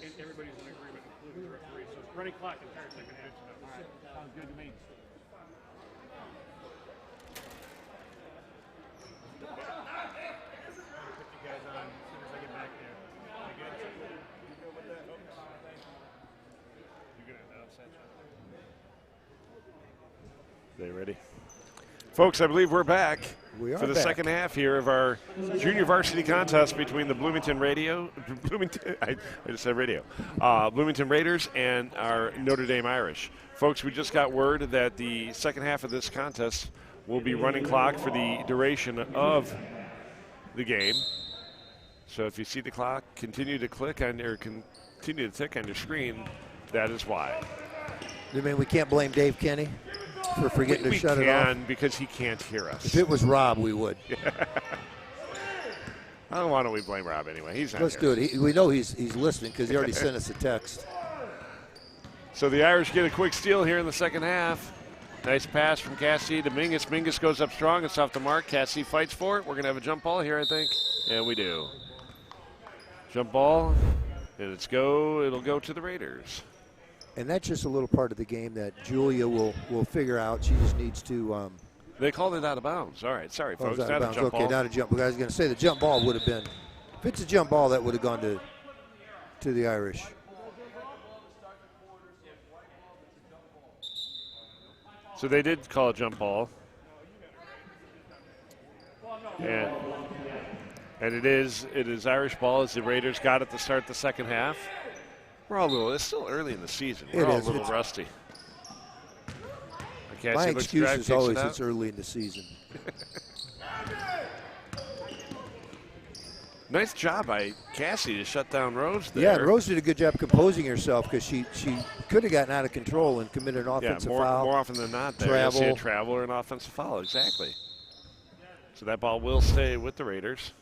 And everybody's in agreement, including the referee. So running clock entire second half. All right, sounds good to me. Put you guys on as soon as I get back there. You good? You good with that? You good at that section? They ready? Folks, I believe we're back for the back. second half here of our junior varsity contest between the Bloomington Bloomington Raiders and our Notre Dame Irish. Folks, we just got word that the second half of this contest will be running clock for the duration of the game. So if you see the clock continue to tick on your screen, that is why. You mean we can't blame Dave Kenny for forgetting to shut it off? We can, because he can't hear us. If it was Rob, we would. Why don't we blame Rob anyway? He's not Let's here. do it. We know he's listening because he already sent us a text. So the Irish get a quick steal here in the second half. Nice pass from Cassie to Mingus. Mingus goes up strong. It's off the mark. Cassie fights for it. We're going to have a jump ball here, I think. Yeah, we do. Jump ball, and it'll go to the Raiders. And that's just a little part of the game that Julia will figure out. She just needs to. They called it out of bounds. All right, sorry, folks. Not Not a jump ball. not a jump. I was going to say the jump ball would have been. If it's a jump ball, that would have gone to the Irish. So they did call a jump ball. And it is Irish ball as the Raiders got it to start the second half. It's still early in the season. We're all a little rusty. My excuse is always it's early in the season. Nice job by Cassie to shut down Rose there. Yeah, Rose did a good job composing herself because she could have gotten out of control and committed an offensive foul. More often than not, you'll see a travel or an offensive foul. Exactly. So that ball will stay with the Raiders.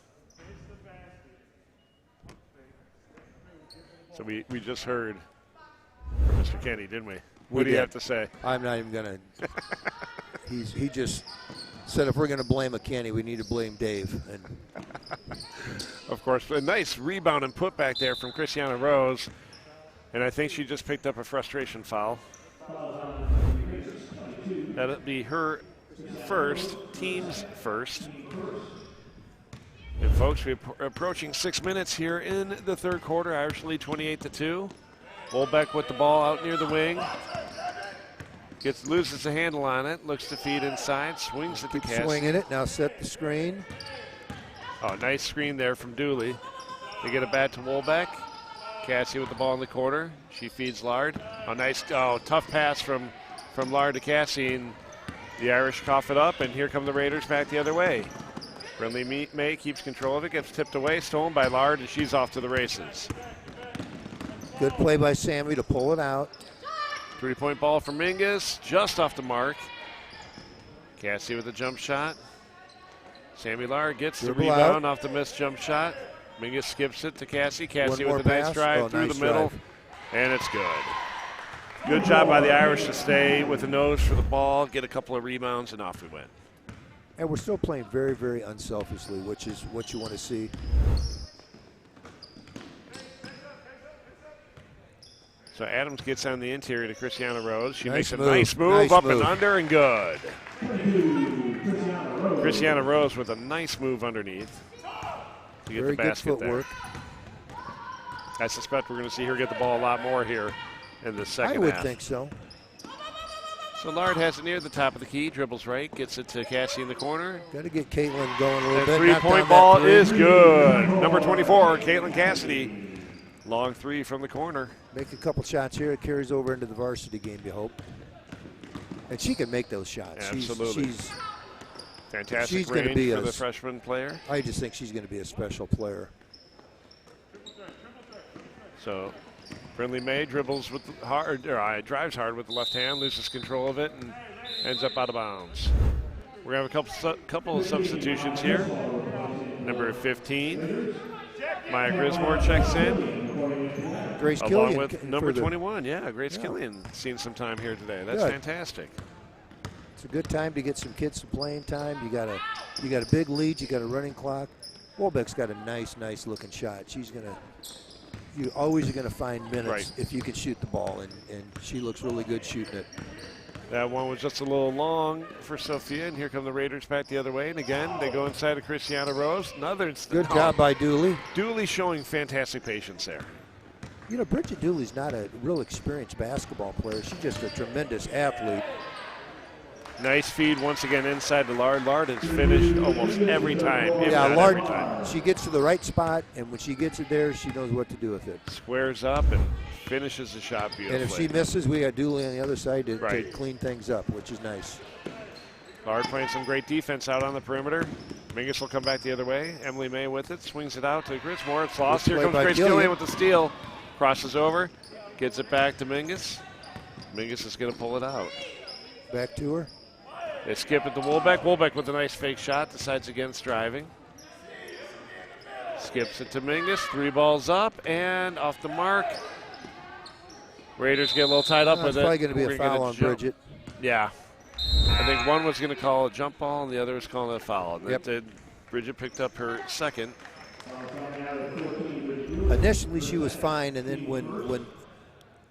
So we just heard from Mr. Kenny, didn't we? What do you have to say? I'm not even going to. He just said if we're going to blame a Kenny, we need to blame Dave. And of course, a nice rebound and putback there from Christiana Rose. And I think she just picked up a frustration foul. That'll be her first, team's first. And folks, we're approaching 6 minutes here in the third quarter. Irish lead 28-2. Wolbeck with the ball out near the wing. Loses the handle on it. Looks to feed inside. Swings it to Cassie. Swinging it. Now set the screen. Oh, nice screen there from Dooley. They get it back to Wolbeck. Cassie with the ball in the corner. She feeds Lard. Tough pass from Lard to Cassie. And the Irish cough it up. And here come the Raiders back the other way. Brinley May keeps control of it. Gets tipped away. Stolen by Lard. And she's off to the races. Good play by Sammy to pull it out. 3-point ball from Mingus, just off the mark. Cassie with a jump shot. Sammy Lard gets the rebound off the missed jump shot. Mingus skips it to Cassie. Cassie with a nice drive through the middle, and it's good. Good job by the Irish to stay with the nose for the ball, get a couple of rebounds, and off we went. And we're still playing very, very unselfishly, which is what you want to see. So Adams gets on the interior to Christiana Rose. She makes a nice move up and under and good. Christiana Rose with a nice move underneath to get the basket there. I suspect we're going to see her get the ball a lot more here in the second half. I would think so. So Lard has it near the top of the key, dribbles right, gets it to Cassie in the corner. Got to get Caitlin going a little bit. Three-point ball is good. Number 24, Caitlin Cassidy. Long three from the corner. Make a couple shots here. It carries over into the varsity game, you hope. And she can make those shots. Absolutely. She's fantastic range for the freshman player. I just think she's going to be a special player. So Brinley May drives hard with the left hand, loses control of it, and ends up out of bounds. We're going to have a couple of substitutions here. Number 15, Maya Grismore checks in. Grace along Killian with number 21. Yeah, Grace Killian seen some time here today. That's fantastic. It's a good time to get some kids some playing time. You got a big lead. You got a running clock. Wolbeck's got a nice looking shot. She's gonna you always are going to find minutes Right. if you can shoot the ball, and she looks really good shooting it. That one was just a little long for Sophia, and here come the Raiders back the other way. And again, they go inside of Christiana Rose. Another Good job by Dooley. Dooley showing fantastic patience there. You know, Bridget Dooley's not a real experienced basketball player. She's just a tremendous athlete. Nice feed once again inside to Lard. Lard has finished almost every time. if Yeah, not Lard, every time. she gets to the right spot, and when she gets it there, she knows what to do with it. Squares up and finishes the shot beautifully. And if she misses, we got Dooley on the other side to Right. clean things up, which is nice. Lard playing some great defense out on the perimeter. Mingus will come back the other way. Emily May with it, swings it out to Grismore. It's lost. Good Here play comes by Grace Gillian. Gillian with the steal. Crosses over, gets it back to Mingus. Mingus is going to pull it out. Back to her. They skip it to Wolbeck. Wolbeck with a nice fake shot, decides against driving. Skips it to Mingus. 3 balls up and off the mark. Raiders get a little tied up with It's it. probably going to be We're a gonna foul get on jump. Bridget. Yeah. I think one was going to call a jump ball and the other was calling a foul. And Yep. that did. Bridget picked up her second. Initially, she was fine, and then when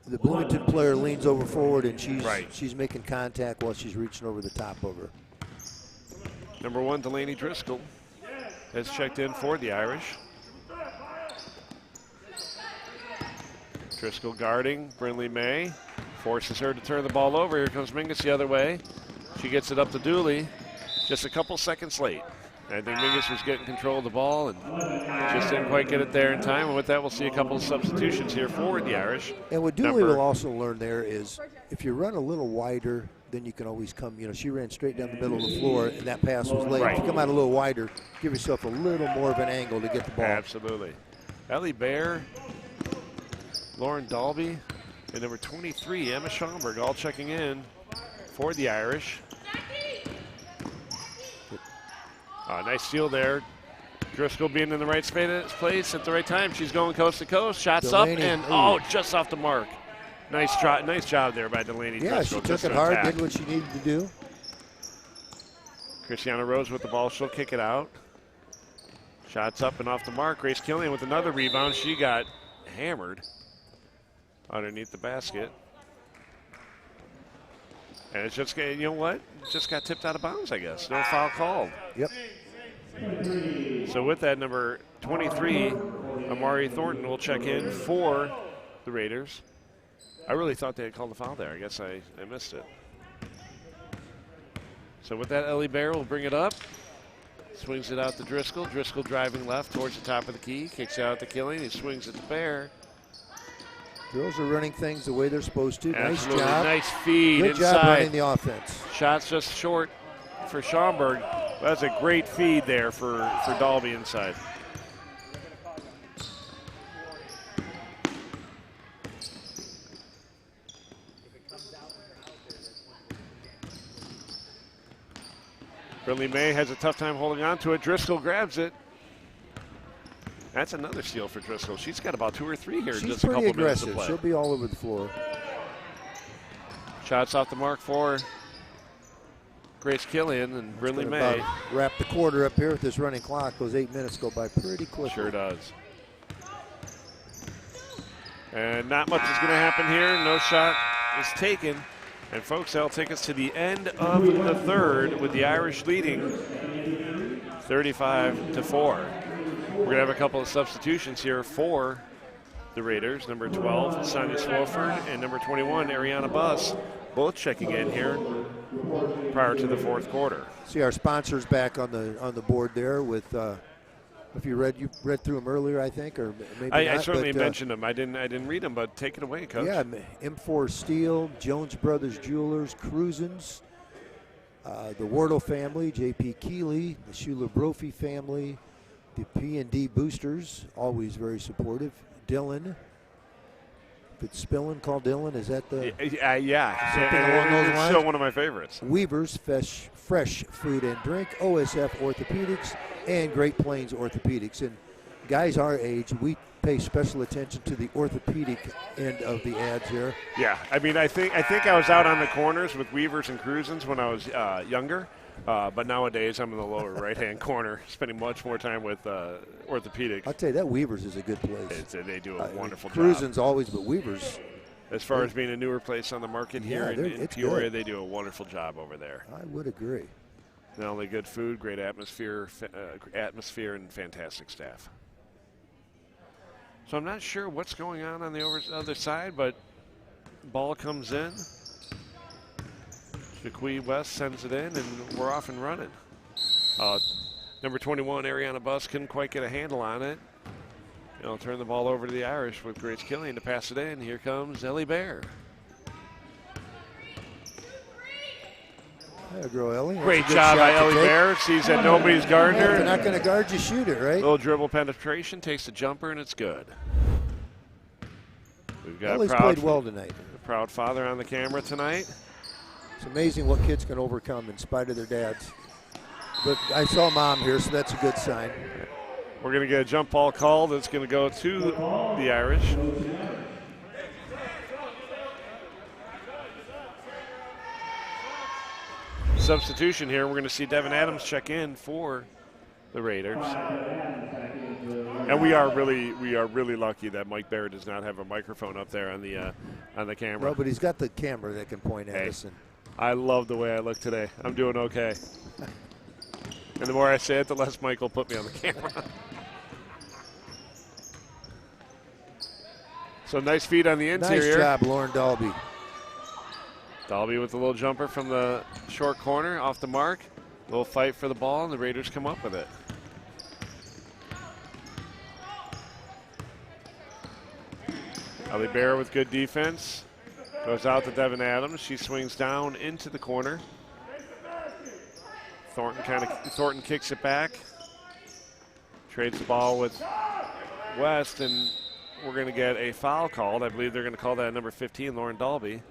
the Bloomington player leans over forward and she's making contact while she's reaching over the top of her. Number 1, Delaney Driscoll, has checked in for the Irish. Driscoll guarding Brinley May, forces her to turn the ball over. Here comes Mingus the other way. She gets it up to Dooley, just a couple seconds late. I think Mingus was getting control of the ball and just didn't quite get it there in time. And with that, we'll see a couple of substitutions here for the Irish. And what Dooley will also learn there is if you run a little wider, then you can always come, you know, she ran straight down the middle of the floor, and that pass was late. Right. If you come out a little wider, give yourself a little more of an angle to get the ball. Absolutely. Ellie Bear, Lauren Dalby, and number 23, Emma Schomburg, all checking in for the Irish. Nice steal there. Driscoll being in the right place at the right time. She's going coast to coast. Shots Delaney, up and just off the mark. Nice job there by Delaney Yeah, Driscoll. she took it hard, did what she needed to do. Christiana Rose with the ball. She'll kick it out. Shots up and off the mark. Grace Killian with another rebound. She got hammered underneath the basket. And it's just, you know what? Just got tipped out of bounds, I guess. No foul called. Yep. So with that, number 23, Amari Thornton will check in for the Raiders. I really thought they had called the foul there. I guess I missed it. So with that, Ellie Bear will bring it up. Swings it out to Driscoll. Driscoll driving left towards the top of the key. Kicks it out to Killian. He swings it to Bear. Girls are running things the way they're supposed to. Absolutely. Nice job. Nice feed Good inside. job running the offense. Shots just short for Schomburg. That's a great feed there for Dalby inside. Brinley May has a tough time holding on to it. Driscoll grabs it. That's another steal for Driscoll. She's got about 2 or 3 here in She's just a pretty couple minutes aggressive. to play. She'll be all over the floor. Shots off the mark for Grace Killian and Brinley May. About wrap the quarter up here with this running clock. Those 8 minutes go by pretty quickly. Sure does. And not much is going to happen here. No shot is taken. And folks, that'll take us to the end of the third with the Irish leading 35-4. We're going to have a couple of substitutions here for the Raiders. Number 12, Sonia Swofford, and number 21, Ariana Buss, both checking in here prior to the fourth quarter. See our sponsors back on the board there with. If you read through them earlier, I think, or maybe I not, certainly but, mentioned them. I didn't read them, but take it away, Coach. Yeah, M4 Steel, Jones Brothers Jewelers, Cruisins, the Wardle family, J.P. Keeley, the Schuler Brophy family, the PND Boosters, always very supportive. Dylan. If it's spilling, call Dylan. Is that the? Yeah. Something along those lines? Still one of my favorites. Weaver's Fresh Food and Drink, OSF Orthopedics, and Great Plains Orthopedics. And guys our age, we pay special attention to the orthopedic end of the ads here. Yeah, I mean, I think I was out on the corners with Weavers and Cruisins when I was younger. But nowadays, I'm in the lower right-hand corner, spending much more time with orthopedic. I'll tell you, that Weaver's is a good place. They do a wonderful job. Cruising's always, but Weaver's. As far as being a newer place on the market here in Peoria, good. they do a wonderful job over there. I would agree. Not only good food, great atmosphere, and fantastic staff. So I'm not sure what's going on the other side, but ball comes in. Shaquille West sends it in, and we're off and running. Number 21, Ariana Buss, couldn't quite get a handle on it. They'll turn the ball over to the Irish with Grace Killian to pass it in. Here comes Ellie Bear. There you go, Ellie. Great job by Ellie Bear. Sees that nobody's guarding her. If they're not going to guard you, shoot it, right? Little dribble penetration, takes the jumper, and it's good. We've got Ellie's played well tonight. A proud father on the camera tonight. It's amazing what kids can overcome in spite of their dads. But I saw Mom here, so that's a good sign. We're going to get a jump ball call that's going to go to the Irish. Substitution here. We're going to see Devin Adams check in for the Raiders. And we are really lucky that Mike Barrett does not have a microphone up there on the camera. Well, but he's got the camera that can point at us. And I love the way I look today. I'm doing okay. And the more I say it, the less Mike will put me on the camera. So nice feed on the interior. Nice job, Lauren Dalby. Dalby with a little jumper from the short corner off the mark. A little fight for the ball, and the Raiders come up with it. Ellie Bear with good defense. Goes out to Devin Adams. She swings down into the corner. Thornton kicks it back. Trades the ball with West, and we're going to get a foul called. I believe they're going to call that number 15, Lauren Dalby.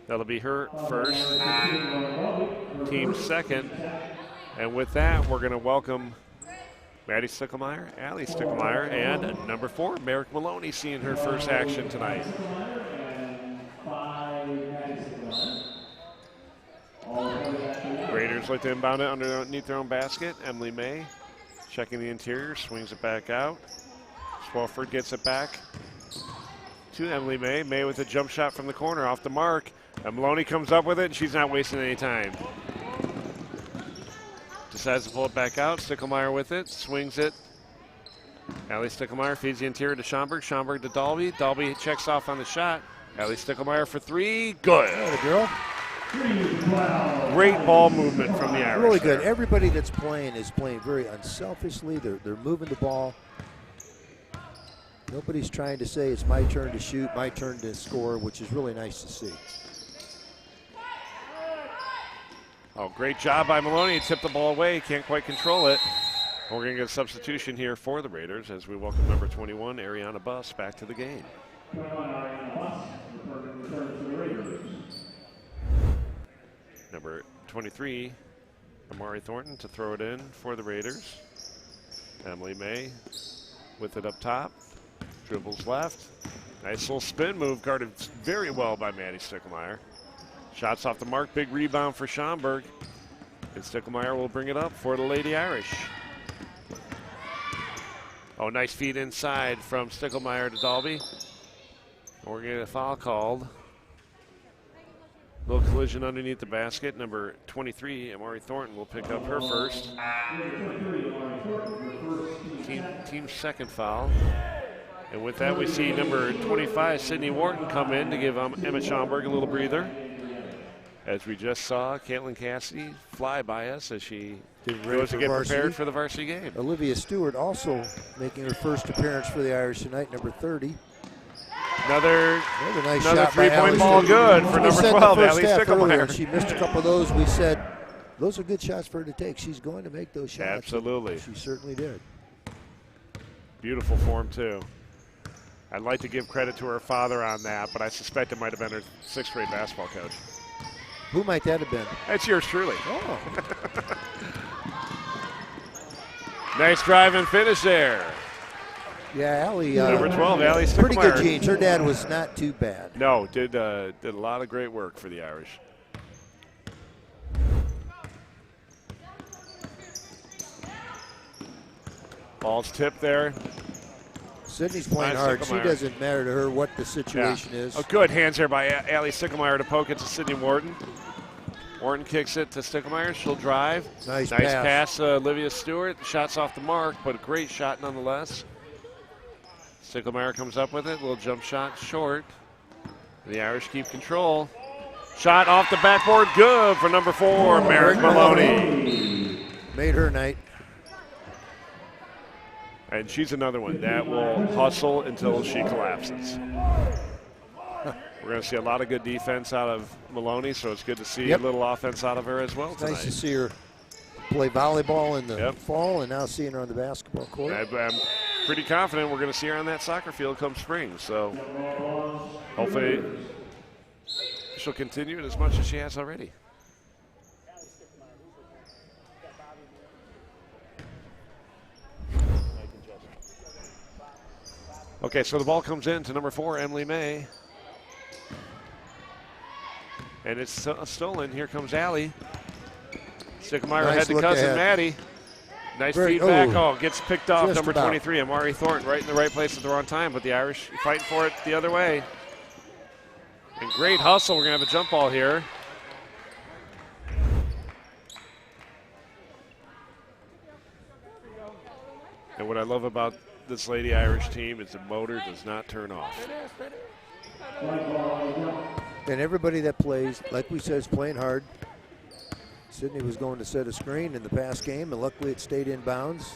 That'll be her first, team second. And with that, we're going to welcome Maddie Stickelmeyer, Allie Stickelmeyer, and number 4, Merrick Maloney, seeing her first action tonight. Raiders like to inbound it underneath their own basket. Emily May checking the interior, swings it back out. Swalford gets it back to Emily May. May with a jump shot from the corner off the mark. And Maloney comes up with it, and she's not wasting any time. Decides to pull it back out. Stickelmeyer with it, swings it. Allie Stickelmeyer feeds the interior to Schomburg. Schomburg to Dalby. Dalby checks off on the shot. Allie Stickelmeyer for 3. Good. There, girl. Great ball movement from the Irish. Really good. Everybody that's playing is playing very unselfishly. They're moving the ball. Nobody's trying to say it's my turn to shoot, my turn to score, which is really nice to see. Oh, great job by Maloney. He tipped the ball away. Can't quite control it. We're going to get a substitution here for the Raiders as we welcome number 21, Ariana Buss, back to the game. Number 23, Amari Thornton to throw it in for the Raiders. Emily May with it up top. Dribbles left. Nice little spin move, guarded very well by Maddie Stickelmeyer. Shots off the mark, big rebound for Schomburg. And Stickelmeyer will bring it up for the Lady Irish. Oh, nice feed inside from Stickelmeyer to Dalby. We're going to get a foul called. Little collision underneath the basket. Number 23, Amari Thornton, will pick up her first. Team's second foul. And with that, we see number 25, Sydney Wharton, come in to give Emma Schomburg a little breather. As we just saw, Caitlin Cassidy fly by us as she goes to get prepared for the varsity game. Olivia Stewart also making her first appearance for the Irish tonight, number 30. Another nice shot three-point ball good for number 12, Allie Stickelmeyer. She missed a couple of those. We said, those are good shots for her to take. She's going to make those shots. Absolutely. She certainly did. Beautiful form, too. I'd like to give credit to her father on that, but I suspect it might have been her 6th grade basketball coach. Who might that have been? That's yours truly. Oh. Nice drive and finish there. Yeah, Allie. Number 12, Allie Stickelmeyer. Pretty good genes. Her dad was not too bad. No, did a lot of great work for the Irish. Ball's tipped there. Sydney's playing Nice hard. She Sticklemeyer. doesn't matter to her what the situation is. Oh, good hands there by Allie Sticklemeyer to poke it to Sydney Wharton. Wharton kicks it to Sticklemeyer. She'll drive. Nice pass, Olivia Stewart. Shot's off the mark, but a great shot nonetheless. Sticklemeyer comes up with it. Little jump shot short. The Irish keep control. Shot off the backboard. Good for number 4, Merrick Maloney. Made her night. And she's another one that will hustle until she collapses. We're going to see a lot of good defense out of Maloney, so it's good to see a little offense out of her as well tonight. Nice to see her play volleyball in the fall, and now seeing her on the basketball court. I'm pretty confident we're going to see her on that soccer field come spring. So hopefully she'll continue it as much as she has already. Okay, so the ball comes in to number 4, Emily May. And it's stolen. Here comes Allie. Sticklemeyer ahead to cousin Maddie. Nice feedback. Gets picked off. Number 23, Amari Thornton, right in the right place at the wrong time. But the Irish fighting for it the other way. And great hustle. We're going to have a jump ball here. And what I love about this Lady Irish team is the motor does not turn off. And everybody that plays, like we said, is playing hard. Sydney was going to set a screen in the past game, and luckily it stayed in bounds.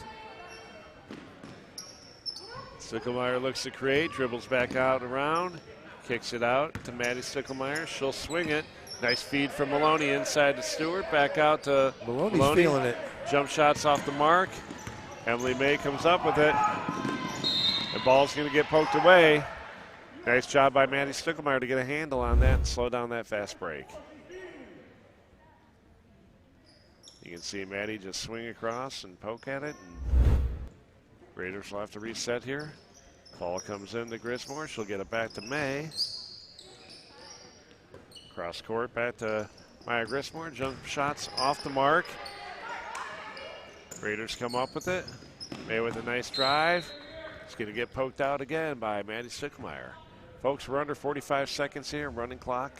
Sticklemeyer looks to create, dribbles back out and around, kicks it out to Maddie Sticklemeyer. She'll swing it. Nice feed from Maloney inside to Stewart, back out to Maloney's feeling it. Jump shots off the mark. Emily May comes up with it. The ball's going to get poked away. Nice job by Maddie Sticklemeyer to get a handle on that and slow down that fast break. You can see Maddie just swing across and poke at it. And Raiders will have to reset here. Ball comes in to Grismore. She'll get it back to May. Cross court back to Maya Grismore. Jump shots off the mark. Raiders come up with it. May with a nice drive. It's going to get poked out again by Maddie Sticklemeyer. Folks, we're under 45 seconds here, running clock.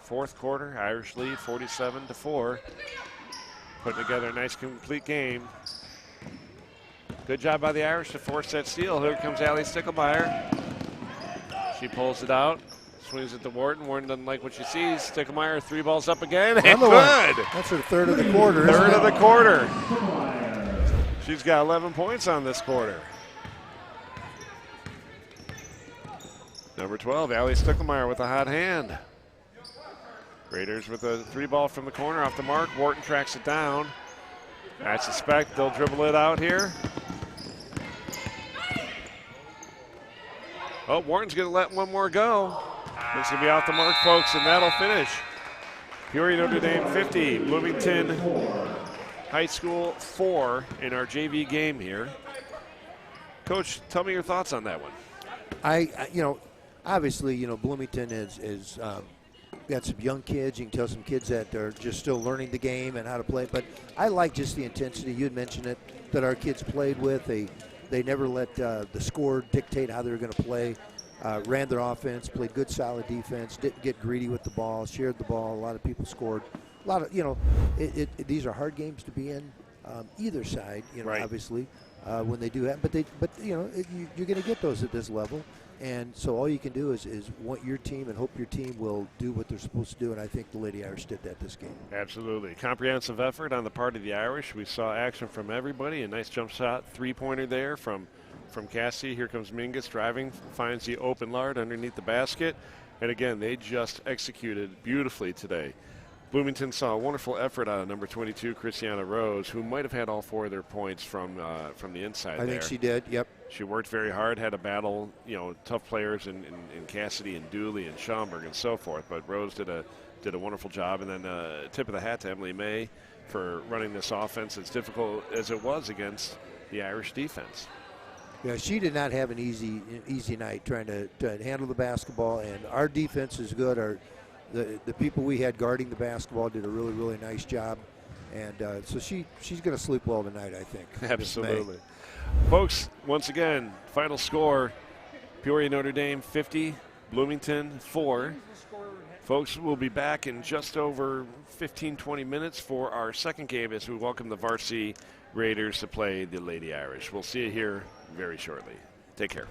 Fourth quarter, Irish lead 47-4. Putting together a nice complete game. Good job by the Irish to force that steal. Here comes Allie Sticklemeyer. She pulls it out, swings it to Wharton. Wharton doesn't like what she sees. Sticklemeyer 3 balls up again. And good. That's her third of the quarter. Third of the quarter. She's got 11 points on this quarter. Number 12, Allie Sticklemeyer with a hot hand. Raiders with a 3 ball from the corner off the mark. Wharton tracks it down. I suspect they'll dribble it out here. Oh, Wharton's going to let one more go. It's going to be off the mark, folks, and that'll finish. Peoria Notre Dame 50, Bloomington High School 4 in our JV game here. Coach, tell me your thoughts on that one. Obviously, Bloomington is got some young kids. You can tell some kids that are just still learning the game and how to play. But I like just the intensity. You had mentioned it, that our kids played with. They never let the score dictate how they were going to play. Ran their offense, played good, solid defense, didn't get greedy with the ball, shared the ball. A lot of people scored. A lot of, these are hard games to be in, either side, right. Obviously, when they do have. But you're going to get those at this level. And so all you can do is want your team and hope your team will do what they're supposed to do, and I think the Lady Irish did that this game. Absolutely. Comprehensive effort on the part of the Irish. We saw action from everybody. A nice jump shot, 3-pointer there from Cassie. Here comes Mingus driving, finds the open lard underneath the basket. And again, they just executed beautifully today. Bloomington saw a wonderful effort out of number 22, Christiana Rose, who might have had all 4 of their points from the inside there. I think she did, yep. She worked very hard, had a battle, tough players in Cassidy and Dooley and Schaumburg and so forth. But Rose did a wonderful job. And then tip of the hat to Emily May for running this offense as difficult as it was against the Irish defense. Yeah, she did not have an easy night trying to handle the basketball. And our defense is good. The people we had guarding the basketball did a really, really nice job. And so she's going to sleep well tonight, I think. Absolutely. Folks, once again, final score, Peoria Notre Dame 50, Bloomington 4. Folks, we'll be back in just over 15-20 minutes for our second game as we welcome the varsity Raiders to play the Lady Irish. We'll see you here very shortly. Take care.